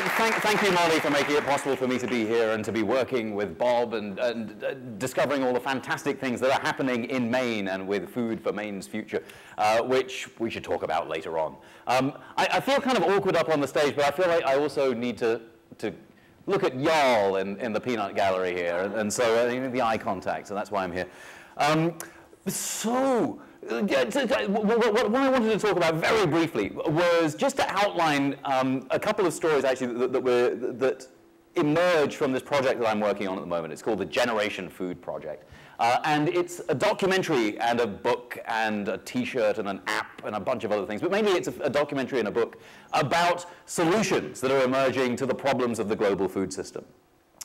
Thank you, Molly, for making it possible for me to be here and to be working with Bob and discovering all the fantastic things that are happening in Maine and with Food for Maine's Future, which we should talk about later on. I feel kind of awkward up on the stage, but I feel like I also need to look at y'all in the peanut gallery here, and so the eye contact, so that's why I'm here. What I wanted to talk about very briefly was just to outline a couple of stories actually that emerge from this project that I'm working on at the moment. It's called the Generation Food Project. And it's a documentary and a book and a t-shirt and an app and a bunch of other things. But mainly it's a documentary and a book about solutions that are emerging to the problems of the global food system.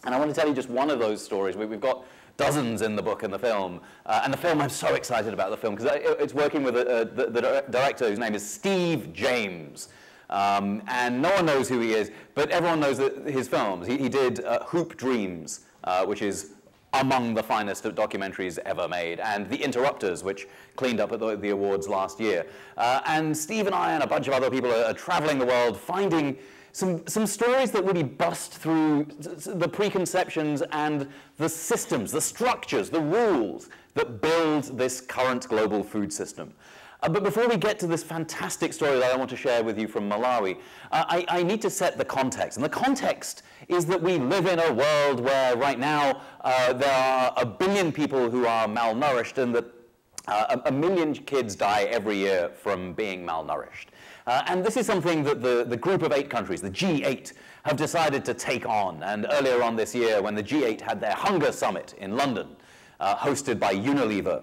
And I want to tell you just one of those stories. We've got dozens in the book and the film. And the film, I'm so excited about the film because it's working with the director whose name is Steve James. And no one knows who he is, but everyone knows his films. He did Hoop Dreams, which is among the finest of documentaries ever made, and The Interrupters, which cleaned up at the awards last year. And Steve and I and a bunch of other people are traveling the world finding some stories that really bust through the preconceptions and the systems, the structures, the rules that build this current global food system. But before we get to this fantastic story that I want to share with you from Malawi, I need to set the context. And the context is that we live in a world where right now there are 1 billion people who are malnourished, and that 1 million kids die every year from being malnourished. And this is something that the group of 8 countries, the G8, have decided to take on. And earlier on this year, when the G8 had their Hunger Summit in London, hosted by Unilever,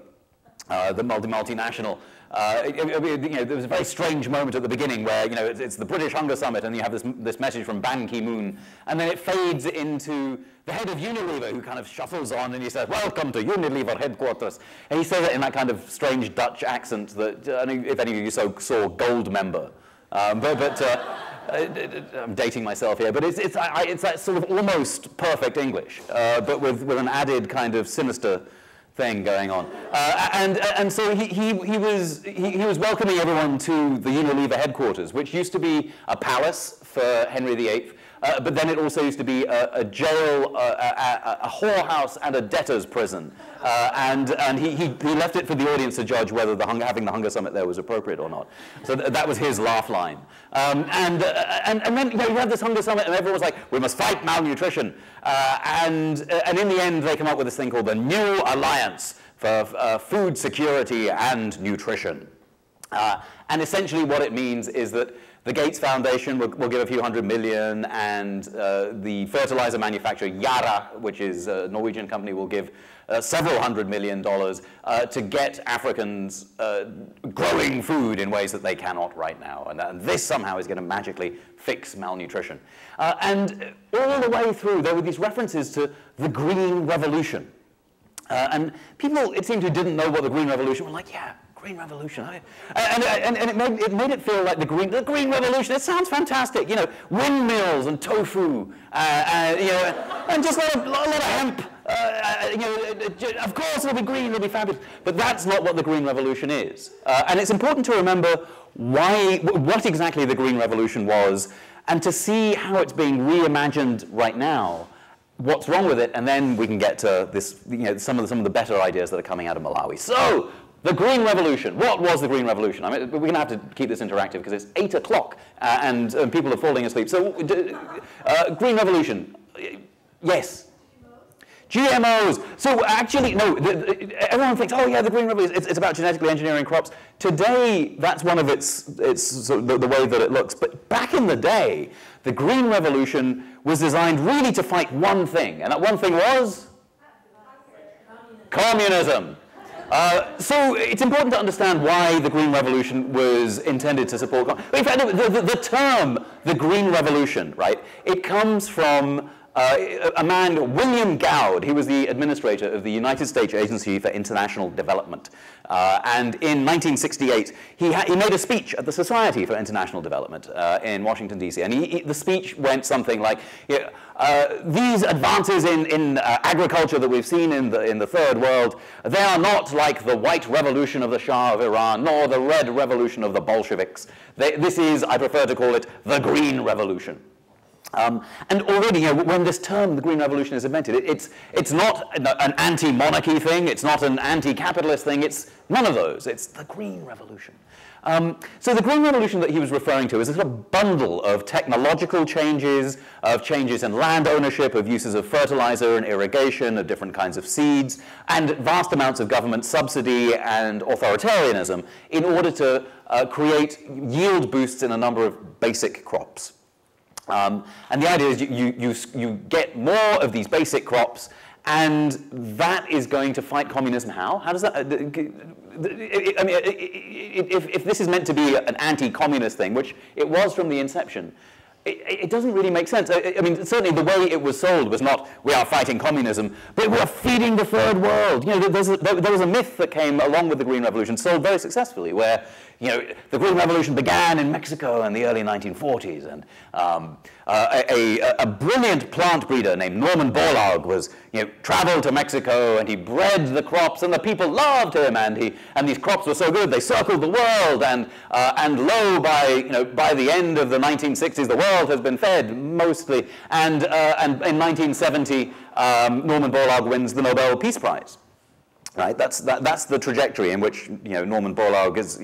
the multinational, there was a very strange moment at the beginning where it's the British Hunger Summit and you have this message from Ban Ki-moon, and then it fades into the head of Unilever who kind of shuffles on and he says, "Welcome to Unilever headquarters." And he says it in that kind of strange Dutch accent that, I don't know if any of you saw Goldmember. I'm dating myself here, but it's that sort of almost perfect English, but with an added kind of sinister thing going on, and so he was welcoming everyone to the Unilever headquarters, which used to be a palace for Henry VIII, but then it also used to be a jail, a whorehouse, and a debtor's prison, and he left it for the audience to judge whether having the Hunger Summit there was appropriate or not. So that was his laugh line, and then you had this Hunger Summit, and everyone was like, "We must fight malnutrition," and in the end they come up with this thing called the New Alliance for Food Security and Nutrition, and essentially what it means is that the Gates Foundation will give a few $100 million, and the fertilizer manufacturer Yara, which is a Norwegian company, will give several $100 million to get Africans growing food in ways that they cannot right now. And this somehow is going to magically fix malnutrition. And all the way through, there were these references to the Green Revolution. And people, it seemed, who didn't know what the Green Revolution were like, yeah, Green Revolution, and it made it feel like the Green Revolution. It sounds fantastic, windmills and tofu, and just a lot of hemp. Of course it'll be green, it'll be fabulous. But that's not what the Green Revolution is. And it's important to remember what exactly the Green Revolution was, and to see how it's being reimagined right now. What's wrong with it, and then we can get to this, some of the better ideas that are coming out of Malawi. So, the Green Revolution. What was the Green Revolution? I mean, we're going to have to keep this interactive because it's 8 o'clock and people are falling asleep. So, Green Revolution. Yes. GMOs. So actually, no, everyone thinks, oh yeah, the Green Revolution, it's about genetically engineering crops. Today, that's one of its sort of the way that it looks. But back in the day, the Green Revolution was designed really to fight one thing, and that one thing was communism. So it's important to understand why the Green Revolution was intended to support. In fact, the term, the Green Revolution, right, it comes from a man, William Goud. He was the administrator of the United States Agency for International Development. And in 1968, he made a speech at the Society for International Development in Washington, D.C. And the speech went something like, these advances in agriculture that we've seen in the Third World, they are not like the white revolution of the Shah of Iran, nor the red revolution of the Bolsheviks. This is, I prefer to call it, the Green Revolution. And already, when this term, the Green Revolution, is invented, it's not an anti-monarchy thing, it's not an anti-capitalist thing, it's none of those. It's the Green Revolution. So the Green Revolution that he was referring to is a sort of bundle of technological changes, of changes in land ownership, of uses of fertilizer and irrigation, of different kinds of seeds, and vast amounts of government subsidy and authoritarianism in order to create yield boosts in a number of basic crops. And the idea is you get more of these basic crops, and that is going to fight communism. How? How does that? I mean, if this is meant to be an anti-communist thing, which it was from the inception, it doesn't really make sense. I mean, certainly the way it was sold was not, we are fighting communism, but we are feeding the third world. There was a myth that came along with the Green Revolution, sold very successfully, where the Green Revolution began in Mexico in the early 1940s, and a brilliant plant breeder named Norman Borlaug was, traveled to Mexico, and he bred the crops, and the people loved him, and these crops were so good they circled the world, and lo, by the end of the 1960s, the world has been fed mostly, and in 1970, Norman Borlaug wins the Nobel Peace Prize. Right, that's the trajectory in which Norman Borlaug is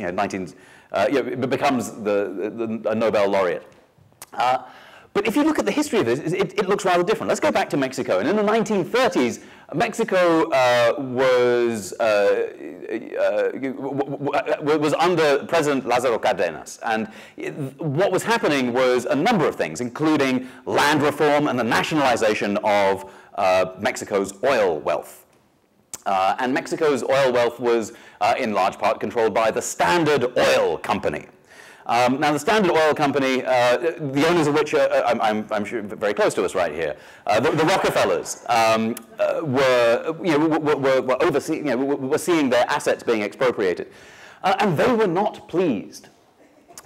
becomes a Nobel laureate. But if you look at the history of this, it looks rather different. Let's go back to Mexico. And in the 1930s, Mexico was under President Lázaro Cárdenas. And what was happening was a number of things, including land reform and the nationalization of Mexico's oil wealth. And Mexico's oil wealth was in large part controlled by the Standard Oil Company. Now, the Standard Oil Company, the owners of which are, I'm sure, very close to us right here, the Rockefellers were overseeing, were seeing their assets being expropriated, and they were not pleased.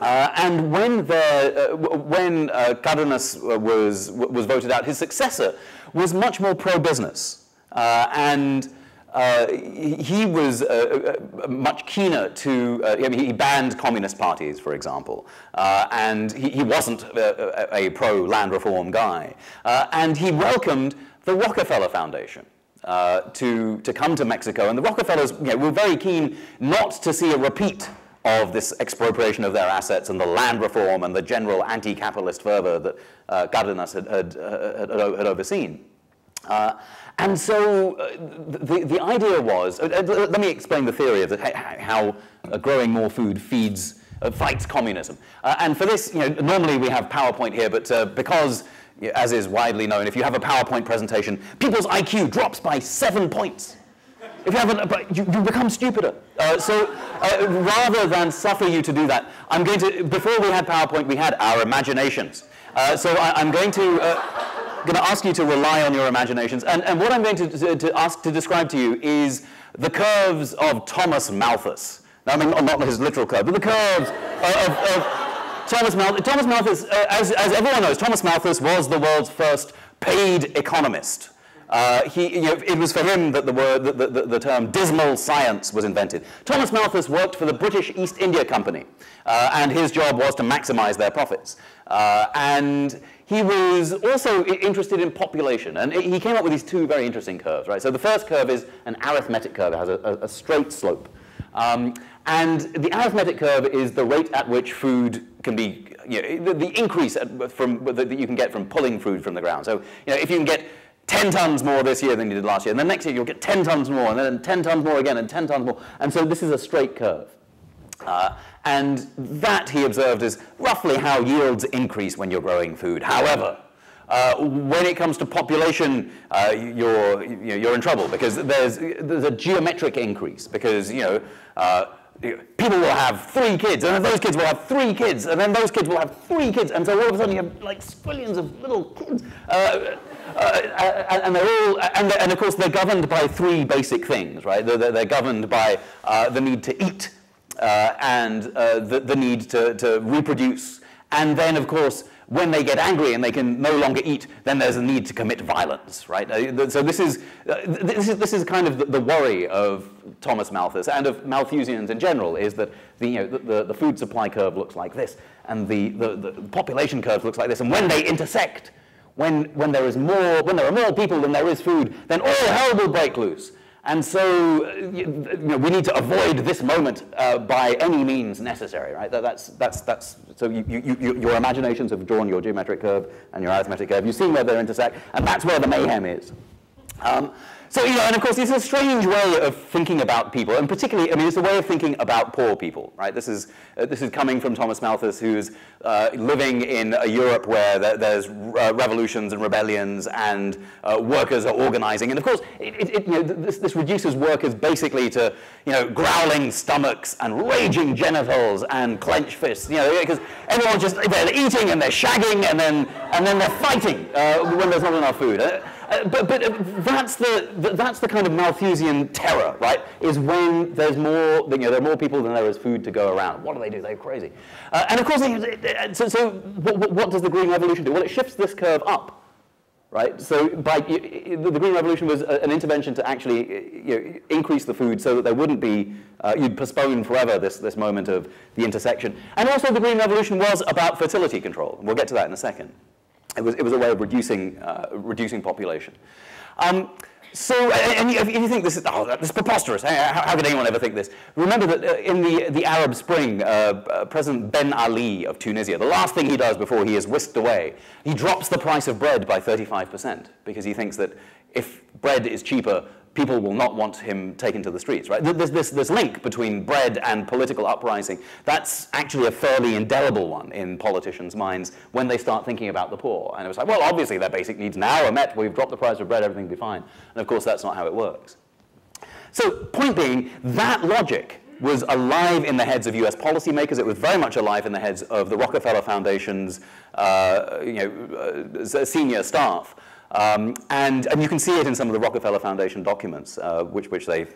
And when Cárdenas was voted out, his successor was much more pro-business, and he was much keener to, I mean, he banned communist parties, for example, and he wasn't a pro-land reform guy. And he welcomed the Rockefeller Foundation to come to Mexico, and the Rockefellers were very keen not to see a repeat of this expropriation of their assets and the land reform and the general anti-capitalist fervor that Cárdenas had overseen. And so the idea was, let me explain the theory of how growing more food fights communism. And for this, normally we have PowerPoint here, but because, as is widely known, if you have a PowerPoint presentation, people's IQ drops by 7 points. If you haven't, you become stupider. So rather than suffer you to do that, I'm going to, before we had PowerPoint, we had our imaginations. So I'm going to ask you to rely on your imaginations. And what I'm going to ask to describe to you is the curves of Thomas Malthus. Now, I mean, not his literal curve, but the curves of Thomas Malthus. Thomas Malthus, as everyone knows, Thomas Malthus was the world's first paid economist. It was for him that the term dismal science was invented. Thomas Malthus worked for the British East India Company, and his job was to maximize their profits. And he was also interested in population, and he came up with these two very interesting curves, right? So the first curve is an arithmetic curve. It has a straight slope. And the arithmetic curve is the rate at which food can be, the increase that you can get from pulling food from the ground. So, if you can get 10 tons more this year than you did last year, and then next year you'll get 10 tons more, and then 10 tons more again, and 10 tons more. And so this is a straight curve. And that, he observed, is roughly how yields increase when you're growing food. However, when it comes to population, you're in trouble, because there's a geometric increase, because people will have 3 kids, and then those kids will have 3 kids, and then those kids will have 3 kids, and so all of a sudden you have like squillions of little kids. And of course they're governed by 3 basic things, right? They're governed by the need to eat, and the need to reproduce, and then of course when they get angry and they can no longer eat, then there's a need to commit violence, right? So this is kind of the worry of Thomas Malthus and of Malthusians in general, is that the food supply curve looks like this, and the population curve looks like this, and when they intersect, when there are more people than there is food, then all hell will break loose. And so we need to avoid this moment by any means necessary, right? So your imaginations have drawn your geometric curve and your arithmetic curve. You've seen where they intersect, and that's where the mayhem is. So, and of course, it's a strange way of thinking about people, and particularly, it's a way of thinking about poor people, right? This is coming from Thomas Malthus, who's living in a Europe where there's revolutions and rebellions, and workers are organizing, and of course, this reduces workers basically to, growling stomachs and raging genitals and clenched fists, because everyone's just they're eating and they're shagging and then they're fighting when there's not enough food. But that's the kind of Malthusian terror, right? Is when there's more, there are more people than there is food to go around. What do? They're crazy. And of course, so what does the Green Revolution do? Well, it shifts this curve up, right? So the Green Revolution was an intervention to actually increase the food so that there wouldn't be you'd postpone forever this moment of the intersection. And also, the Green Revolution was about fertility control. We'll get to that in a second. It was a way of reducing population. So, and if you think this is preposterous, how could anyone ever think this? Remember that in the Arab Spring, President Ben Ali of Tunisia, the last thing he does before he is whisked away, he drops the price of bread by 35% because he thinks that if bread is cheaper, people will not want him taken to the streets, right? This link between bread and political uprising, that's actually a fairly indelible one in politicians' minds when they start thinking about the poor. And it was like, well, obviously their basic needs now are met, we've dropped the price of bread, everything will be fine. And of course, that's not how it works. So, point being, that logic was alive in the heads of US policymakers. It was very much alive in the heads of the Rockefeller Foundation's senior staff. And you can see it in some of the Rockefeller Foundation documents, which they've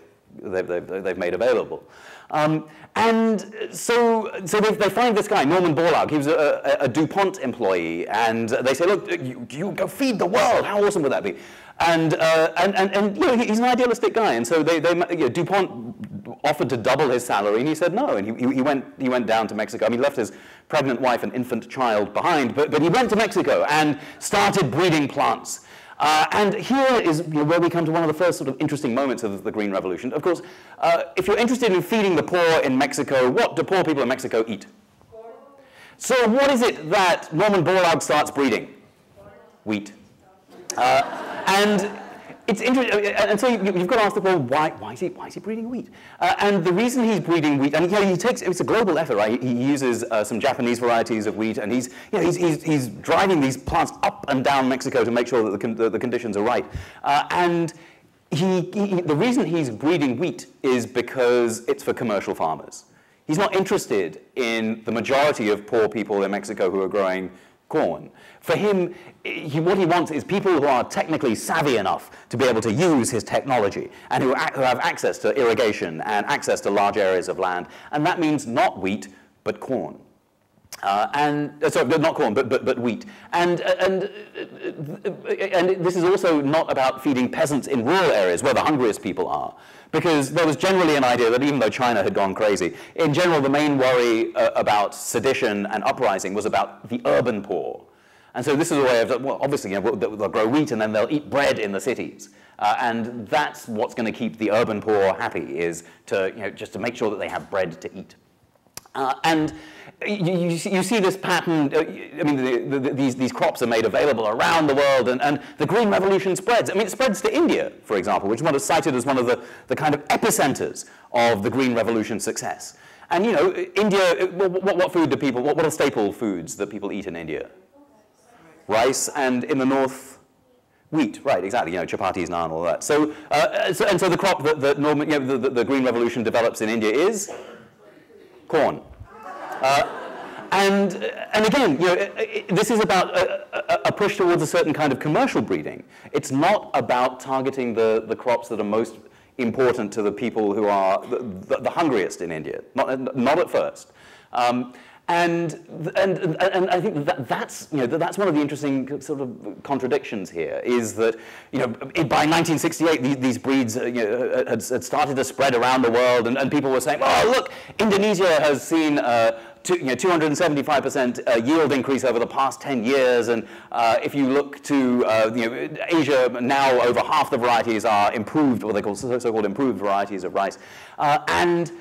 made available. And so they find this guy, Norman Borlaug. He was a DuPont employee, and they say, look, you go feed the world. How awesome would that be? And he's an idealistic guy, and so DuPont offered to double his salary, and he said no, and he went down to Mexico. He left his pregnant wife and infant child behind, but he went to Mexico and started breeding plants. And here is where we come to one of the first sort of interesting moments of the Green Revolution. Of course, if you're interested in feeding the poor in Mexico, what do poor people in Mexico eat? So what is it that Norman Borlaug starts breeding? Wheat. And it's interesting, and so you've got to ask the question, why is he breeding wheat? And the reason he's breeding wheat, and it's a global effort, right? He uses some Japanese varieties of wheat, and he's driving these plants up and down Mexico to make sure that the conditions are right. And the reason he's breeding wheat is because it's for commercial farmers. He's not interested in the majority of poor people in Mexico who are growing corn. For him, what he wants is people who are technically savvy enough to be able to use his technology and who have access to irrigation and access to large areas of land. And that means not wheat, but corn. Sorry, not corn, but wheat. And this is also not about feeding peasants in rural areas where the hungriest people are. Because there was generally an idea that even though China had gone crazy, in general the main worry about sedition and uprising was about the urban poor. And so this is a way of, well, obviously, they'll grow wheat and then they'll eat bread in the cities. And that's what's going to keep the urban poor happy, is to, just to make sure that they have bread to eat. And you see this pattern. These crops are made available around the world, and the Green Revolution spreads. It spreads to India, for example, which is cited as one of the kind of epicenters of the Green Revolution success. And India, what food do people? What are staple foods that people eat in India? Rice, and in the north, wheat. Right, exactly. Chapatis, naan, all that. So the crop that the Green Revolution develops in India is corn. And again, this is about a push towards a certain kind of commercial breeding. It's not about targeting the crops that are most important to the people who are the hungriest in India. Not at first. And I think that's that's one of the interesting sort of contradictions here, is that by 1968 these breeds had started to spread around the world, and people were saying, oh look, Indonesia has seen 275% yield increase over the past 10 years, and if you look to Asia now, over half the varieties are improved, what they call so-called improved varieties of rice, and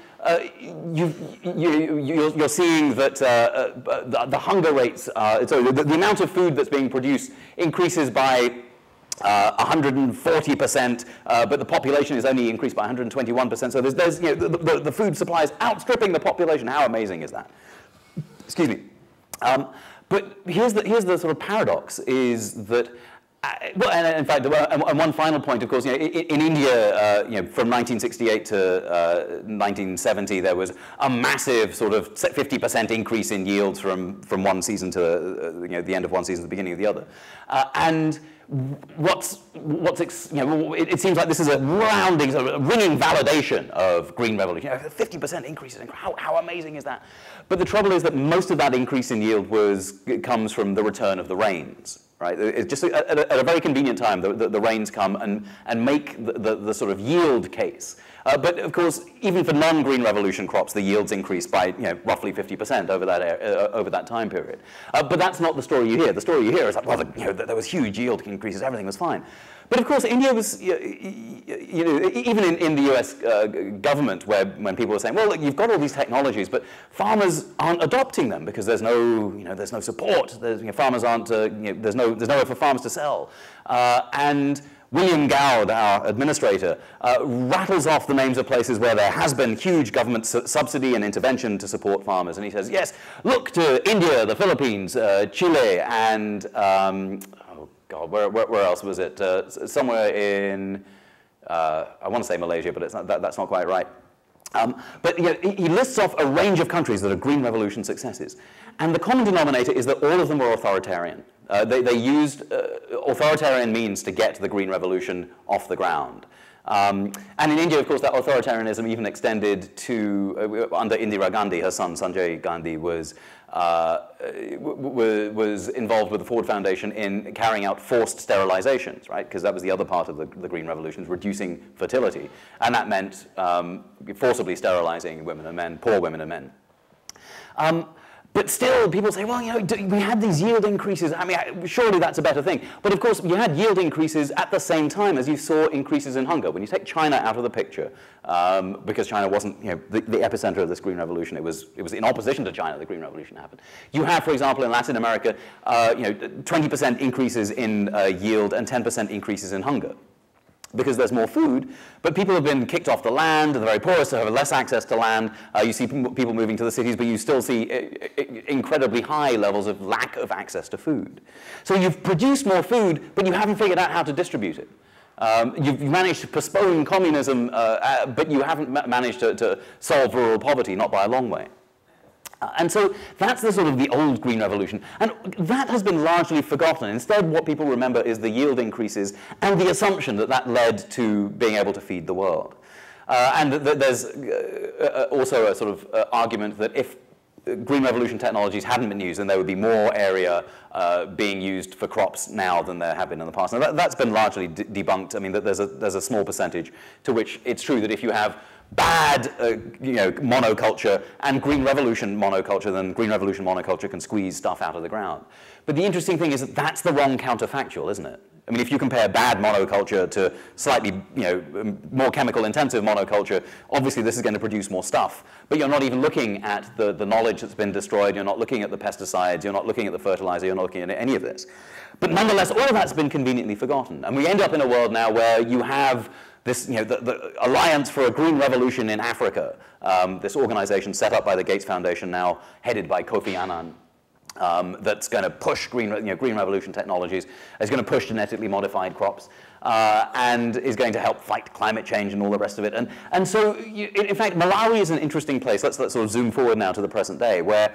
you're seeing that the hunger rates, so the amount of food that's being produced increases by 140%, but the population is only increased by 121%. So there's the food supply is outstripping the population. How amazing is that? Excuse me. But here's the sort of paradox, is that. Well, and in fact, and one final point, of course, in India, from 1968 to 1970, there was a massive sort of 50% increase in yields from one season to the end of one season to the beginning of the other, and it seems like this is a rounding, sort of ringing validation of green revolution. 50% increases. How amazing is that? But the trouble is that most of that increase in yield comes from the return of the rains. Right, it's just at a very convenient time the rains come and make the sort of yield case. But of course, even for non-green revolution crops, the yields increase by roughly 50% over that time period. But that's not the story you hear. The story you hear is like, well, there was huge yield increases, everything was fine. But of course, India was, even in the US government, when people were saying, well, look, you've got all these technologies, but farmers aren't adopting them because there's no support. Farmers aren't, there's nowhere for farmers to sell. And William Gowd, our administrator, rattles off the names of places where there has been huge government subsidy and intervention to support farmers. And he says, yes, look to India, the Philippines, Chile, and God, where else was it? Somewhere in, I want to say Malaysia, but that's not quite right. But he lists off a range of countries that are green revolution successes. And the common denominator is that all of them were authoritarian. They used authoritarian means to get the green revolution off the ground. And in India, of course, that authoritarianism even extended to, under Indira Gandhi, her son Sanjay Gandhi was involved with the Ford Foundation in carrying out forced sterilizations, right? Because that was the other part of the Green Revolution, reducing fertility. And that meant forcibly sterilizing women and men, poor women and men. But still, people say, well, we had these yield increases. I mean, surely that's a better thing. But of course, you had yield increases at the same time as you saw increases in hunger. When you take China out of the picture, because China wasn't the epicenter of this Green Revolution, it was in opposition to China the Green Revolution happened. You have, for example, in Latin America, 20% increases in yield and 10% increases in hunger, because there's more food, but people have been kicked off the land. The very poorest have less access to land. You see people moving to the cities, but you still see incredibly high levels of lack of access to food. So you've produced more food, but you haven't figured out how to distribute it. You've managed to postpone communism, but you haven't managed to solve rural poverty, not by a long way. And so that's the sort of the old Green Revolution. And that has been largely forgotten. Instead, what people remember is the yield increases and the assumption that that led to being able to feed the world. And there's also a sort of argument that if Green Revolution technologies hadn't been used, then there would be more area being used for crops now than there have been in the past. Now that's been largely debunked. I mean, there's a small percentage to which it's true that if you have bad monoculture and Green Revolution monoculture, then Green Revolution monoculture can squeeze stuff out of the ground. But the interesting thing is that that's the wrong counterfactual, isn't it? I mean, if you compare bad monoculture to slightly more chemical intensive monoculture, obviously this is going to produce more stuff. But you're not even looking at the knowledge that's been destroyed, you're not looking at the pesticides, you're not looking at the fertilizer, you're not looking at any of this. But nonetheless, all of that's been conveniently forgotten. And we end up in a world now where you have this, the Alliance for a Green Revolution in Africa, this organization set up by the Gates Foundation, now headed by Kofi Annan, that's going to push green revolution technologies, is going to push genetically modified crops, and is going to help fight climate change and all the rest of it. And so, in fact, Malawi is an interesting place. Let's sort of zoom forward now to the present day, where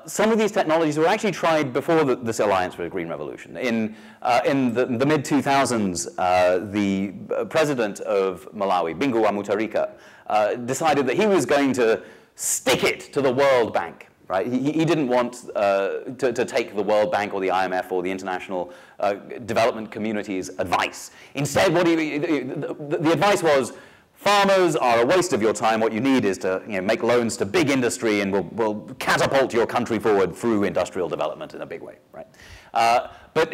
some of these technologies were actually tried before this Alliance for a Green Revolution. In the mid-2000s, the president of Malawi, Bingu wa Mutharika, decided that he was going to stick it to the World Bank. right? He didn't want to take the World Bank or the IMF or the international development community's advice. Instead, the advice was, farmers are a waste of your time. What you need is to make loans to big industry, and we'll catapult your country forward through industrial development in a big way, right? But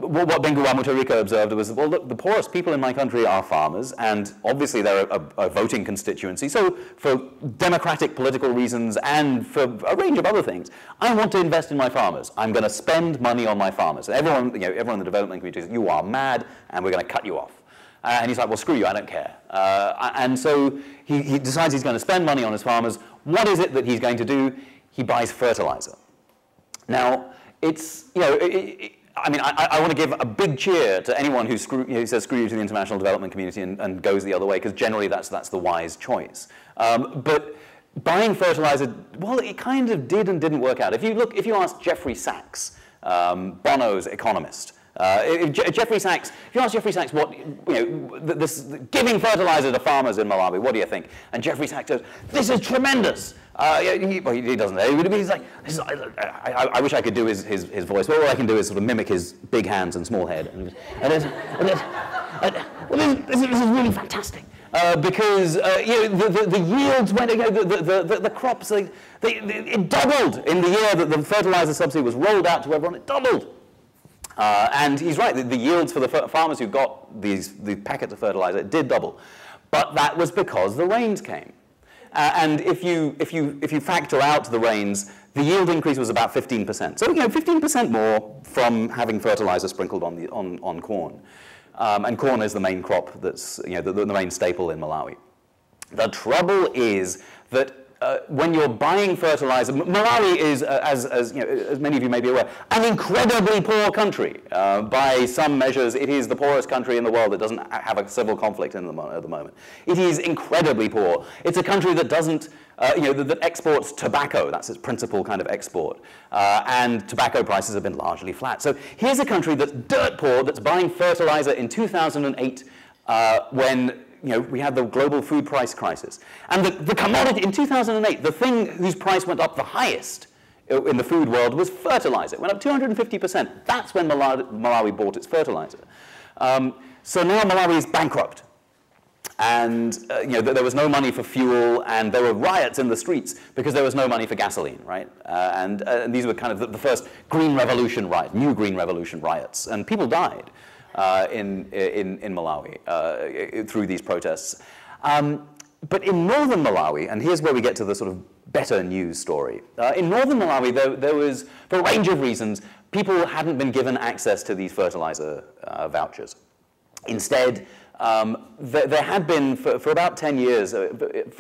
what Bingu wa Mutharika observed was, well, look, the poorest people in my country are farmers, and obviously they're a voting constituency. So for democratic political reasons and for a range of other things, I want to invest in my farmers. I'm going to spend money on my farmers. And everyone in the development community says, you are mad, and we're going to cut you off. And he's like, well, screw you, I don't care. And so he decides he's going to spend money on his farmers. What is it that he's going to do? He buys fertilizer. Now, it's, I want to give a big cheer to anyone who says screw you to the international development community and goes the other way, because generally that's the wise choice. But buying fertilizer, well, it kind of did and didn't work out. If you ask Jeffrey Sachs, Bono's economist, if you ask Jeffrey Sachs what, this giving fertilizer to farmers in Malawi, what do you think? And Jeffrey Sachs says, this is tremendous. He doesn't know. He's like, I wish I could do his voice. All I can do is sort of mimic his big hands and small head. This is really fantastic. Because the yields went, the crops, it doubled in the year that the fertilizer subsidy was rolled out to everyone. It doubled. And he's right, the yields for the farmers who got the packets of fertilizer, it did double. But that was because the rains came. And if you factor out the rains, the yield increase was about 15%. So 15% more from having fertilizer sprinkled on corn. And corn is the main crop that's the main staple in Malawi. The trouble is that when you're buying fertilizer, Malawi is, as many of you may be aware, an incredibly poor country. By some measures, it is the poorest country in the world that doesn't have a civil conflict at the moment. It is incredibly poor. It's a country that doesn't, that exports tobacco. That's its principal kind of export. And tobacco prices have been largely flat. So here's a country that's dirt poor, that's buying fertilizer in 2008 when we had the global food price crisis. And the commodity, in 2008, the thing whose price went up the highest in the food world was fertilizer. It went up 250%. That's when Malawi bought its fertilizer. So now Malawi is bankrupt. And there was no money for fuel, and there were riots in the streets because there was no money for gasoline, right? And these were kind of the first Green Revolution riots, new Green Revolution riots. And people died. In Malawi through these protests. But in northern Malawi, and here's where we get to the sort of better news story. In northern Malawi, there was, for a range of reasons, people hadn't been given access to these fertilizer vouchers. Instead, there had been, for about 10 years,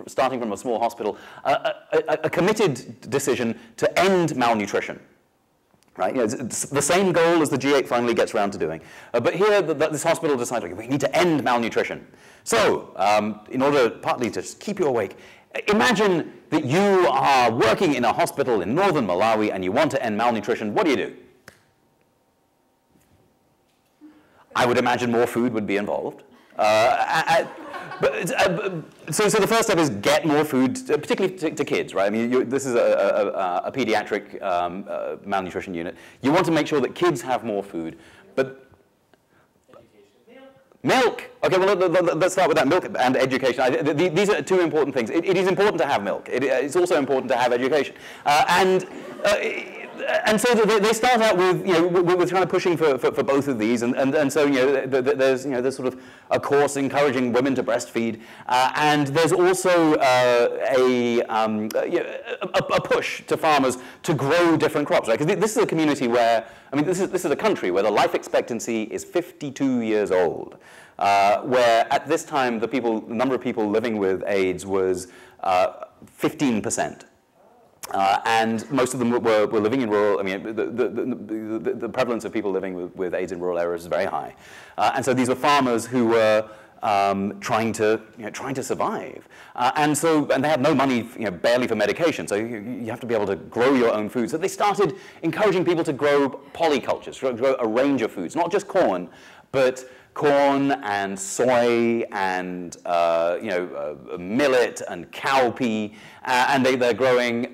starting from a small hospital, a committed decision to end malnutrition. Right? It's the same goal as the G8 finally gets around to doing. But here, this hospital decided, we need to end malnutrition. So, in order partly to just keep you awake, imagine that you are working in a hospital in northern Malawi and you want to end malnutrition. What do? I would imagine more food would be involved. So the first step is get more food, particularly to kids, right? I mean, this is a pediatric malnutrition unit. You want to make sure that kids have more food, but milk. Okay, well, let's start with that, milk and education. These are two important things. It is important to have milk. It's also important to have education. And so they start out with, we're kind of pushing for both of these, and so there's sort of a course encouraging women to breastfeed, and there's also a push to farmers to grow different crops, right? Because this is a community where, this is a country where the life expectancy is 52 years old, where at this time the number of people living with AIDS was 15%. And most of them were living in rural, the prevalence of people living with AIDS in rural areas is very high. And so these were farmers who were trying to survive. And they had no money, barely for medication, so you have to be able to grow your own food. So they started encouraging people to grow polycultures, to grow a range of foods, not just corn, but corn and soy and millet and cowpea, and they're growing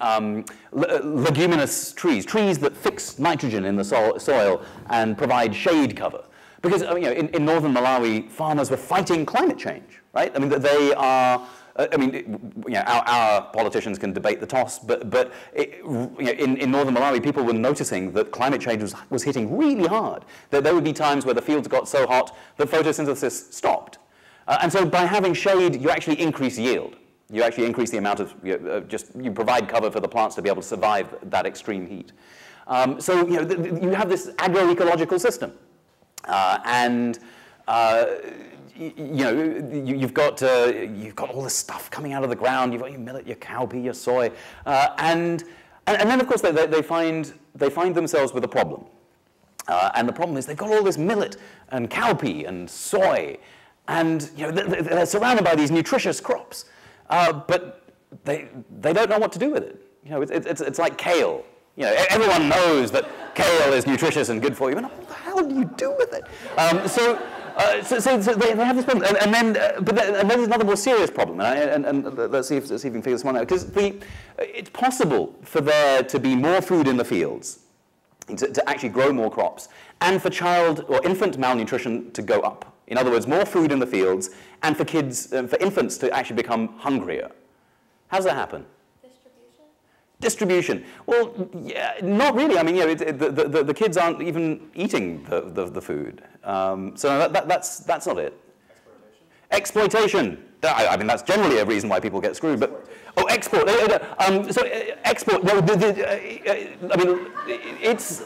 leguminous trees that fix nitrogen in the soil and provide shade cover. Because in northern Malawi, farmers were fighting climate change, right? I mean, they are. Our politicians can debate the toss, but in northern Malawi, people were noticing that climate change was hitting really hard. That there would be times where the fields got so hot that photosynthesis stopped. And so by having shade, you actually increase yield. You actually increase the amount of, you provide cover for the plants to be able to survive that extreme heat. So you have this agroecological system. You've got all this stuff coming out of the ground. You've got your millet, your cowpea, your soy, and then of course they find themselves with a problem. And the problem is they've got all this millet and cowpea and soy, and they're surrounded by these nutritious crops, but they don't know what to do with it. It's like kale. Everyone knows that kale is nutritious and good for you, but what the hell do you do with it? So they have this problem, and then there's another more serious problem, and let's see if we can figure this one out. Because it's possible for there to be more food in the fields, to actually grow more crops, and for child or infant malnutrition to go up. In other words, more food in the fields, and for infants to actually become hungrier. How does that happen? Distribution. Well, yeah, not really. I mean, the kids aren't even eating the food. So that's not it. Exploitation. I mean, that's generally a reason why people get screwed. But export. So export. No, I mean, it's.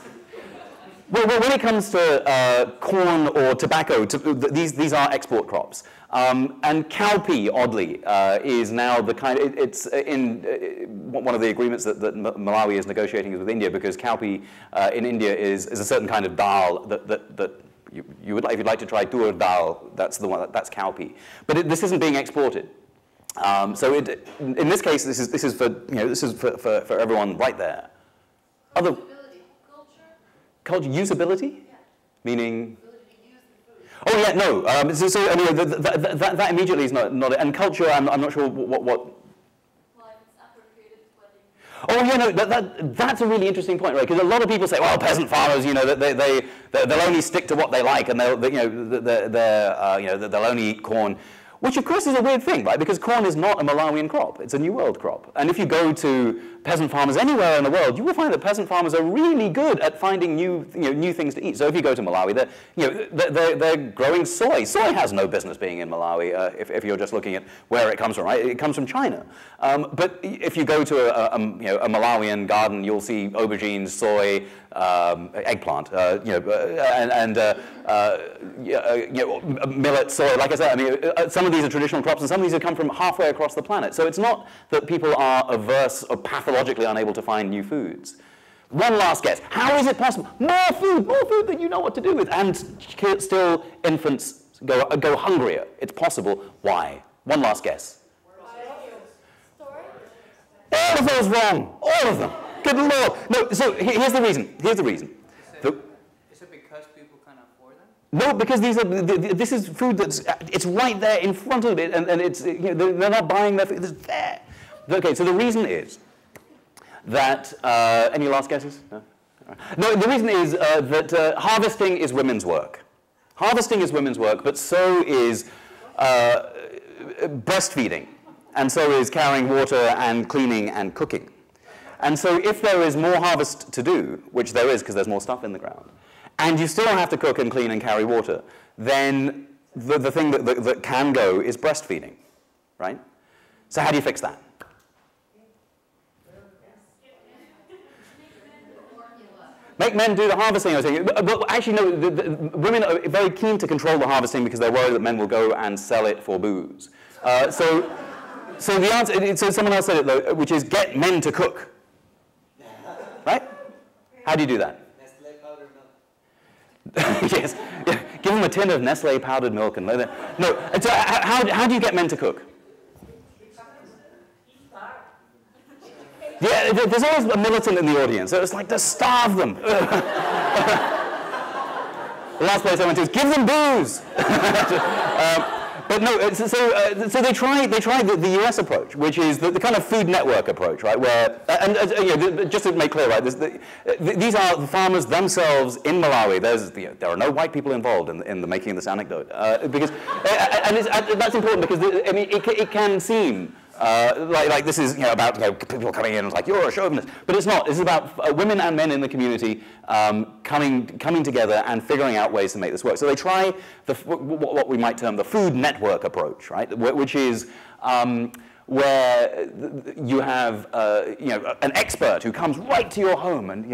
Well, when it comes to corn or tobacco, these are export crops. And cowpea, oddly, is now the kind of, it's in one of the agreements that Malawi is negotiating with India, because cowpea in India is a certain kind of dal that you would, if you'd like to try tur dal, that's the one, that's cowpea. But this isn't being exported. So in this case, this is for everyone right there. Other culture usability, yeah. Meaning. Oh yeah, no. That immediately is not it. And culture, I'm not sure what. Well, if it's appropriated, oh yeah, no. That's a really interesting point, right? Because a lot of people say, well, peasant farmers, they'll only stick to what they like, and they'll only eat corn. Which, of course, is a weird thing, right? Because corn is not a Malawian crop. It's a New World crop. And if you go to peasant farmers anywhere in the world, you will find that peasant farmers are really good at finding new things to eat. So if you go to Malawi, they're growing soy. Soy has no business being in Malawi if you're just looking at where it comes from, right? It comes from China. But if you go to a Malawian garden, you'll see aubergines, soy, eggplant, millet, soy. Like I said, I mean, some of these are traditional crops, and some of these have come from halfway across the planet. So it's not that people are averse or pathologically unable to find new foods. One last guess. How is it possible? More food that you know what to do with, and still infants go hungrier. It's possible. Why? One last guess. All of those wrong. All of them. Good Lord. No, so here's the reason. Here's the reason. Is it because people can't afford them? No, because this is food it's right there in front of it, and it's, they're not buying their food. It's there. Okay, so the reason is that, any last guesses? No, the reason is that harvesting is women's work. Harvesting is women's work, but so is breastfeeding, and so is carrying water and cleaning and cooking. And so if there is more harvest to do, which there is because there's more stuff in the ground, and you still have to cook and clean and carry water, then the thing that can go is breastfeeding, right? So how do you fix that? Make men do the harvesting, I was saying. But actually, no, the women are very keen to control the harvesting because they're worried that men will go and sell it for booze. So the answer, so someone else said it though, which is get men to cook. Right? How do you do that? Nestle powdered milk. Yes. Yeah. Give them a tin of Nestle powdered milk and let them. No. And so how do you get men to cook? Yeah, there's always a militant in the audience. So it's like to starve them. the last place I went to was give them booze. But no, so they tried the US approach, which is the kind of food network approach, right? Where, just to make clear, right, these are the farmers themselves in Malawi. There are no white people involved in the making of this anecdote, because, that's important because it can seem like this is about people coming in and like you're a chauvinist, but it's not. It's about women and men in the community coming together and figuring out ways to make this work. So they try what we might term the food network approach, right? Which is where you have an expert who comes right to your home and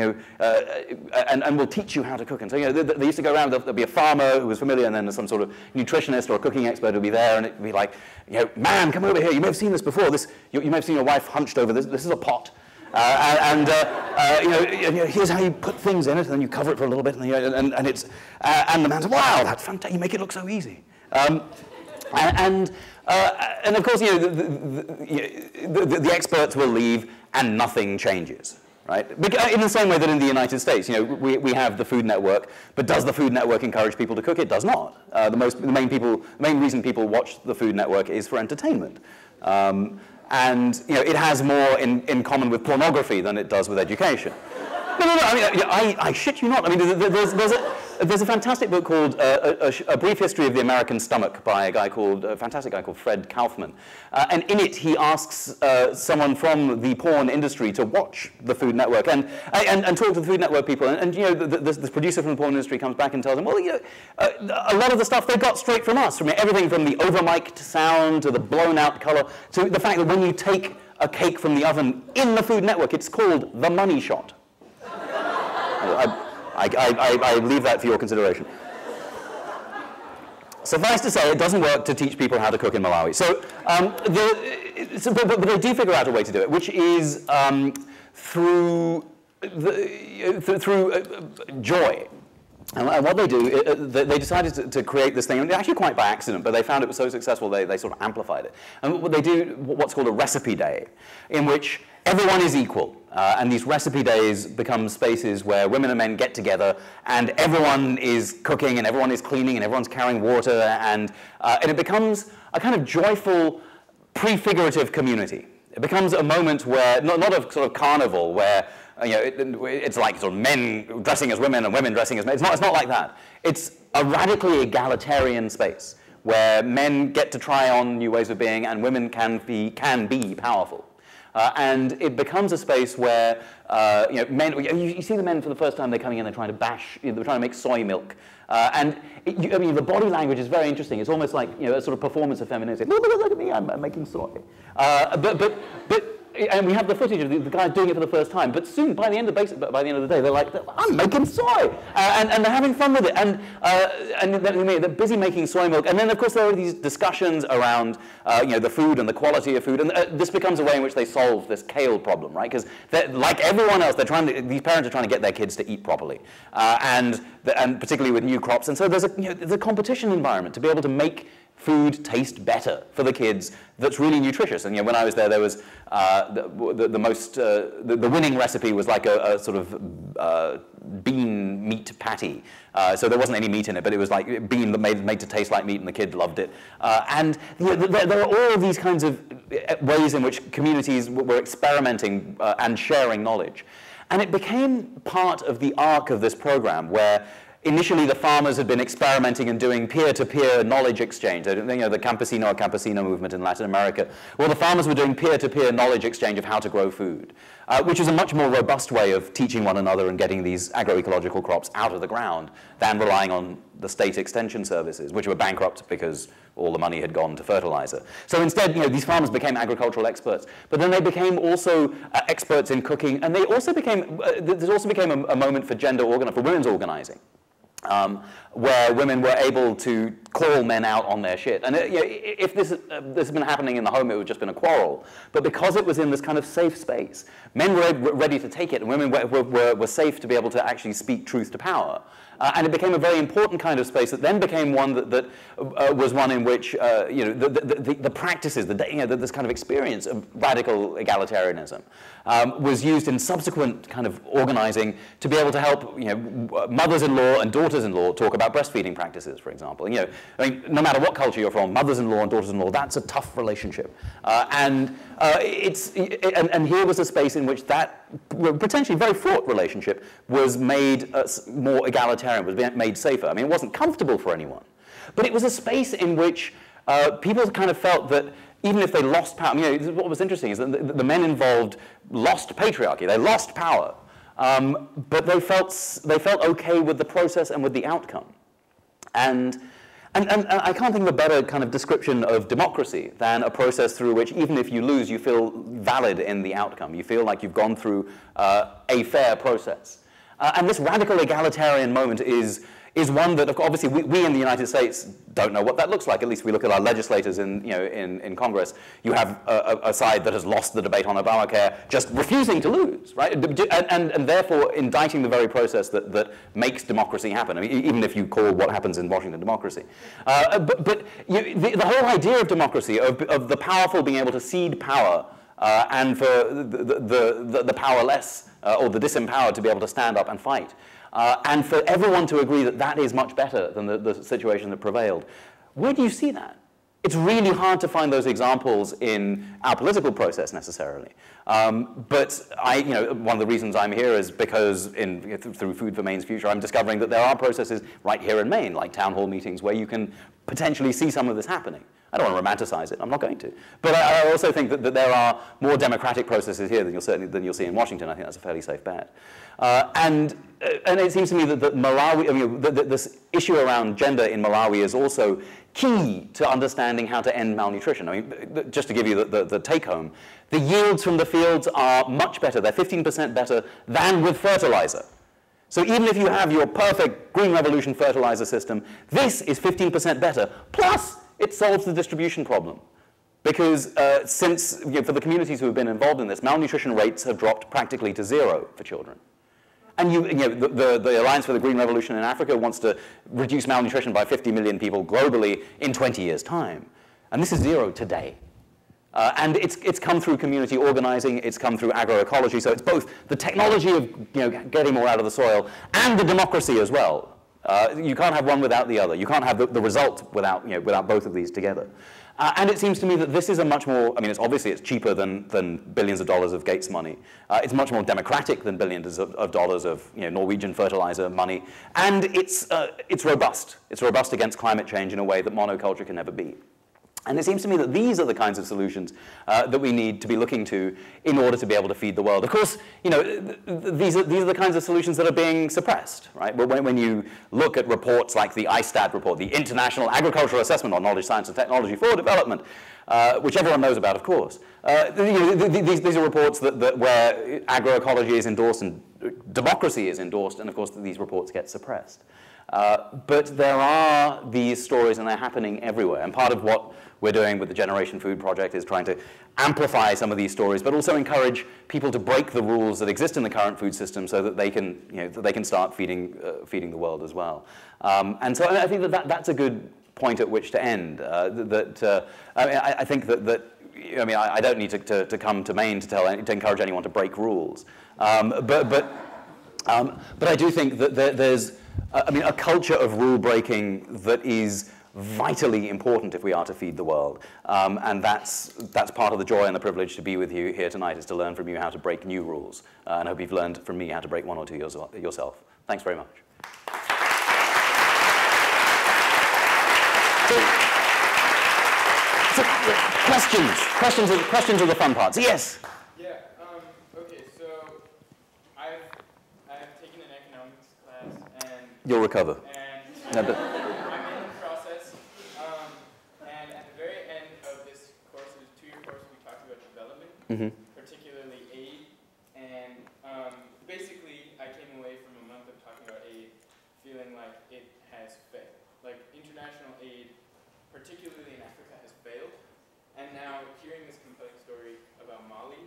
will teach you how to cook. And so they used to go around. There'll be a farmer who was familiar, and then there's some sort of nutritionist or a cooking expert who'll be there, and it'd be like, man, come over here. You may have seen this before. You may have seen your wife hunched over this. This is a pot. Here's how you put things in it, and then you cover it for a little bit, and the man says, wow, that's fantastic. You make it look so easy. And of course, the experts will leave and nothing changes, right? In the same way that in the United States, we have the Food Network, but does the Food Network encourage people to cook? It does not. The main reason people watch the Food Network is for entertainment. And it has more in common with pornography than it does with education. No. I shit you not. I mean, there's a fantastic book called A Brief History of the American Stomach by a fantastic guy called Fred Kaufman. And in it, he asks someone from the porn industry to watch the Food Network and talk to the Food Network people. And the producer from the porn industry comes back and tells him, well, a lot of the stuff they got straight from us, from everything from the over-mic'd sound to the blown-out color to the fact that when you take a cake from the oven in the Food Network, it's called the money shot. I leave that for your consideration. Suffice to say, it doesn't work to teach people how to cook in Malawi. But they do figure out a way to do it, which is through joy. And what they do, they decided to create this thing, actually quite by accident, but they found it was so successful they sort of amplified it. And they do what's called a recipe day, in which everyone is equal. And these recipe days become spaces where women and men get together, and everyone is cooking, and everyone is cleaning, and everyone's carrying water, and it becomes a kind of joyful, prefigurative community. It becomes a moment where, not a sort of carnival, where it's like sort of men dressing as women and women dressing as men. It's not like that. It's a radically egalitarian space where men get to try on new ways of being, and women can be powerful. And it becomes a space where men. You see the men for the first time. They're coming in. They're trying to they're trying to make soy milk. The body language is very interesting. It's almost like a sort of performance of femininity. Look at me. I'm making soy. And we have the footage of the guys doing it for the first time. But soon, by the end of the day, they're like, I'm making soy, and they're having fun with it. And they're busy making soy milk. And then, of course, there are these discussions around the food and the quality of food. And this becomes a way in which they solve this kale problem, right? Because like everyone else, these parents are trying to get their kids to eat properly, and particularly with new crops. And so there's a competition environment to be able to make food taste better for the kids that's really nutritious. And when I was there was the winning recipe was like a sort of bean meat patty. So there wasn't any meat in it, but it was like bean that made to taste like meat, and the kid loved it. And there are all of these kinds of ways in which communities were experimenting and sharing knowledge. And it became part of the arc of this program where initially, the farmers had been experimenting and doing peer-to-peer knowledge exchange. The campesino movement in Latin America. Well, the farmers were doing peer-to-peer knowledge exchange of how to grow food, which is a much more robust way of teaching one another and getting these agroecological crops out of the ground than relying on the state extension services, which were bankrupt because all the money had gone to fertilizer. So instead, these farmers became agricultural experts, but then they became also experts in cooking, and there's also became a moment for women's organizing. Where women were able to call men out on their shit. And if this had been happening in the home, it would have just been a quarrel. But because it was in this kind of safe space, men were ready to take it, and women were safe to be able to actually speak truth to power. And it became a very important kind of space that then became one that was one in which the practices, this kind of experience of radical egalitarianism was used in subsequent kind of organizing to be able to help mothers-in-law and daughters-in-law talk about breastfeeding practices, for example. You know, I mean, no matter what culture you're from, mothers-in-law and daughters-in-law, that's a tough relationship. And here was a space in which that potentially very fraught relationship was made more egalitarian, was made safer. I mean, it wasn't comfortable for anyone, but it was a space in which people kind of felt that even if they lost power, you know, what was interesting is that the men involved lost patriarchy, they lost power, but they felt okay with the process and with the outcome. And I can't think of a better kind of description of democracy than a process through which even if you lose, you feel valid in the outcome. You feel like you've gone through a fair process. And this radical egalitarian moment is one that, obviously, we in the United States don't know what that looks like. At least we look at our legislators in Congress. You have a side that has lost the debate on Obamacare, just refusing to lose, right? And therefore indicting the very process that makes democracy happen. I mean, even if you call what happens in Washington democracy. But the whole idea of democracy, of the powerful being able to cede power, and for the powerless or the disempowered to be able to stand up and fight. And for everyone to agree that that is much better than the situation that prevailed. Where do you see that? It's really hard to find those examples in our political process necessarily. But one of the reasons I'm here is because through Food for Maine's Future, I'm discovering that there are processes right here in Maine, like town hall meetings, where you can potentially see some of this happening. I don't want to romanticize it. I'm not going to. But I also think that there are more democratic processes here than you'll see in Washington. I think that's a fairly safe bet. And it seems to me that Malawi, I mean, this issue around gender in Malawi is also key to understanding how to end malnutrition. I mean, just to give you the take-home, the yields from the fields are much better. They're 15% better than with fertilizer. So even if you have your perfect Green Revolution fertilizer system, this is 15% better. Plus, it solves the distribution problem. Because since, for the communities who have been involved in this, malnutrition rates have dropped practically to zero for children. And the Alliance for the Green Revolution in Africa wants to reduce malnutrition by 50 million people globally in 20 years' time. And this is zero today. And it's come through community organizing, it's come through agroecology, so it's both the technology of getting more out of the soil and the democracy as well. You can't have one without the other. You can't have the result without both of these together. And it seems to me that this is a much more, I mean, it's cheaper than billions of dollars of Gates money. It's much more democratic than billions of dollars of Norwegian fertilizer money. And it's robust. It's robust against climate change in a way that monoculture can never be. And it seems to me that these are the kinds of solutions that we need to be looking to in order to be able to feed the world. Of course, these are the kinds of solutions that are being suppressed, right? But when you look at reports like the ISTAT report, the International Agricultural Assessment on Knowledge, Science and Technology for Development, which everyone knows about, of course, these are reports where agroecology is endorsed and democracy is endorsed, and of course these reports get suppressed. But there are these stories, and they're happening everywhere. And part of what we're doing with the Generation Food Project is trying to amplify some of these stories, but also encourage people to break the rules that exist in the current food system so that they can start feeding the world as well. And so I think that's a good point at which to end. I think that I don't need to come to Maine to encourage anyone to break rules. But I do think that there's a culture of rule breaking that is vitally important if we are to feed the world. And that's part of the joy and the privilege to be with you here tonight, is to learn from you how to break new rules. And I hope you've learned from me how to break one or two yourself. Thanks very much. So questions are the fun parts. Yes? Yeah, okay, so I've taken an economics class and... You'll recover. And I'm in the process, and at the very end of this course, it was a 2-year course, we talked about development, particularly aid, and basically I came away from a month of talking about aid feeling like it has failed. Like international aid, particularly in Africa, has failed, and now hearing this compelling story about Mali,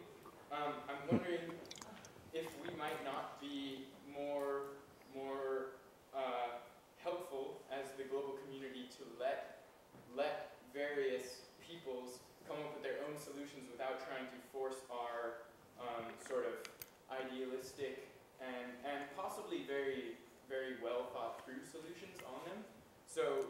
I'm wondering if we might not be more helpful as the global community to let various peoples come up with their own solutions without trying to force our sort of idealistic and possibly very very well thought through solutions on them. So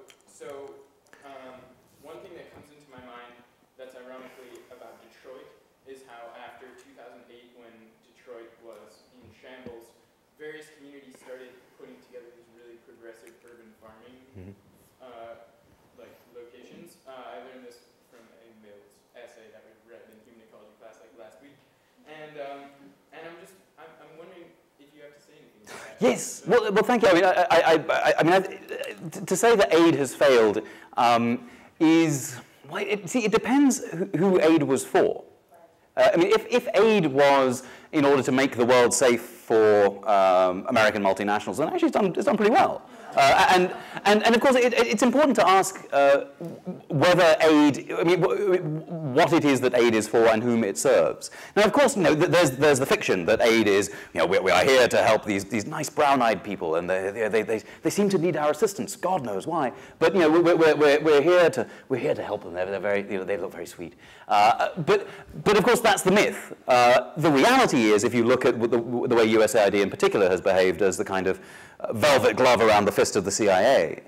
one thing that comes into my mind that's ironically about Detroit is how after 2008, when Detroit was in shambles, various communities started putting together these really progressive urban farming like locations. I learned this from a Mills essay that we read in human ecology class like last week, and I'm wondering if you have to say anything about that. Yes. Well, thank you. I mean, to say that aid has failed is, well, it depends who aid was for. I mean, if aid was in order to make the world safe for American multinationals, then actually it's done pretty well. And of course, it's important to ask whether aid, I mean, what it is that aid is for and whom it serves. Now, of course, there's the fiction that aid is, we are here to help these nice brown-eyed people, and they seem to need our assistance. God knows why. But we're here to help them. They're very, they look very sweet. But of course, that's the myth. The reality is, if you look at the way USAID in particular has behaved as the kind of velvet glove around the fist of the CIA,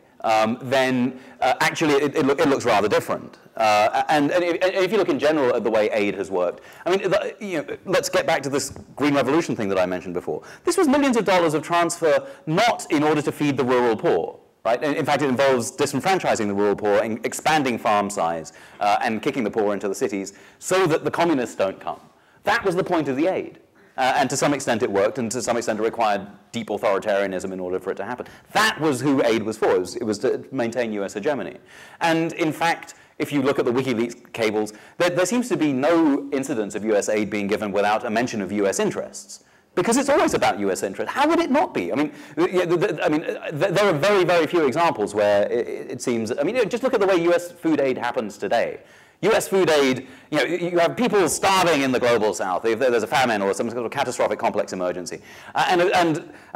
then actually it looks rather different. And if you look in general at the way aid has worked, I mean, let's get back to this Green Revolution thing that I mentioned before. This was millions of dollars of transfer not in order to feed the rural poor. Right? In fact, it involves disenfranchising the rural poor and expanding farm size and kicking the poor into the cities so that the communists don't come. That was the point of the aid. And to some extent it worked, and to some extent it required deep authoritarianism in order for it to happen. That was who aid was for. It was to maintain US hegemony. And in fact, if you look at the WikiLeaks cables, there seems to be no incidence of US aid being given without a mention of US interests. Because it's always about US interest. How would it not be? I mean, there are very, very few examples where it seems, I mean, just look at the way US food aid happens today. US food aid, you have people starving in the global south if there's a famine or some sort of catastrophic complex emergency. And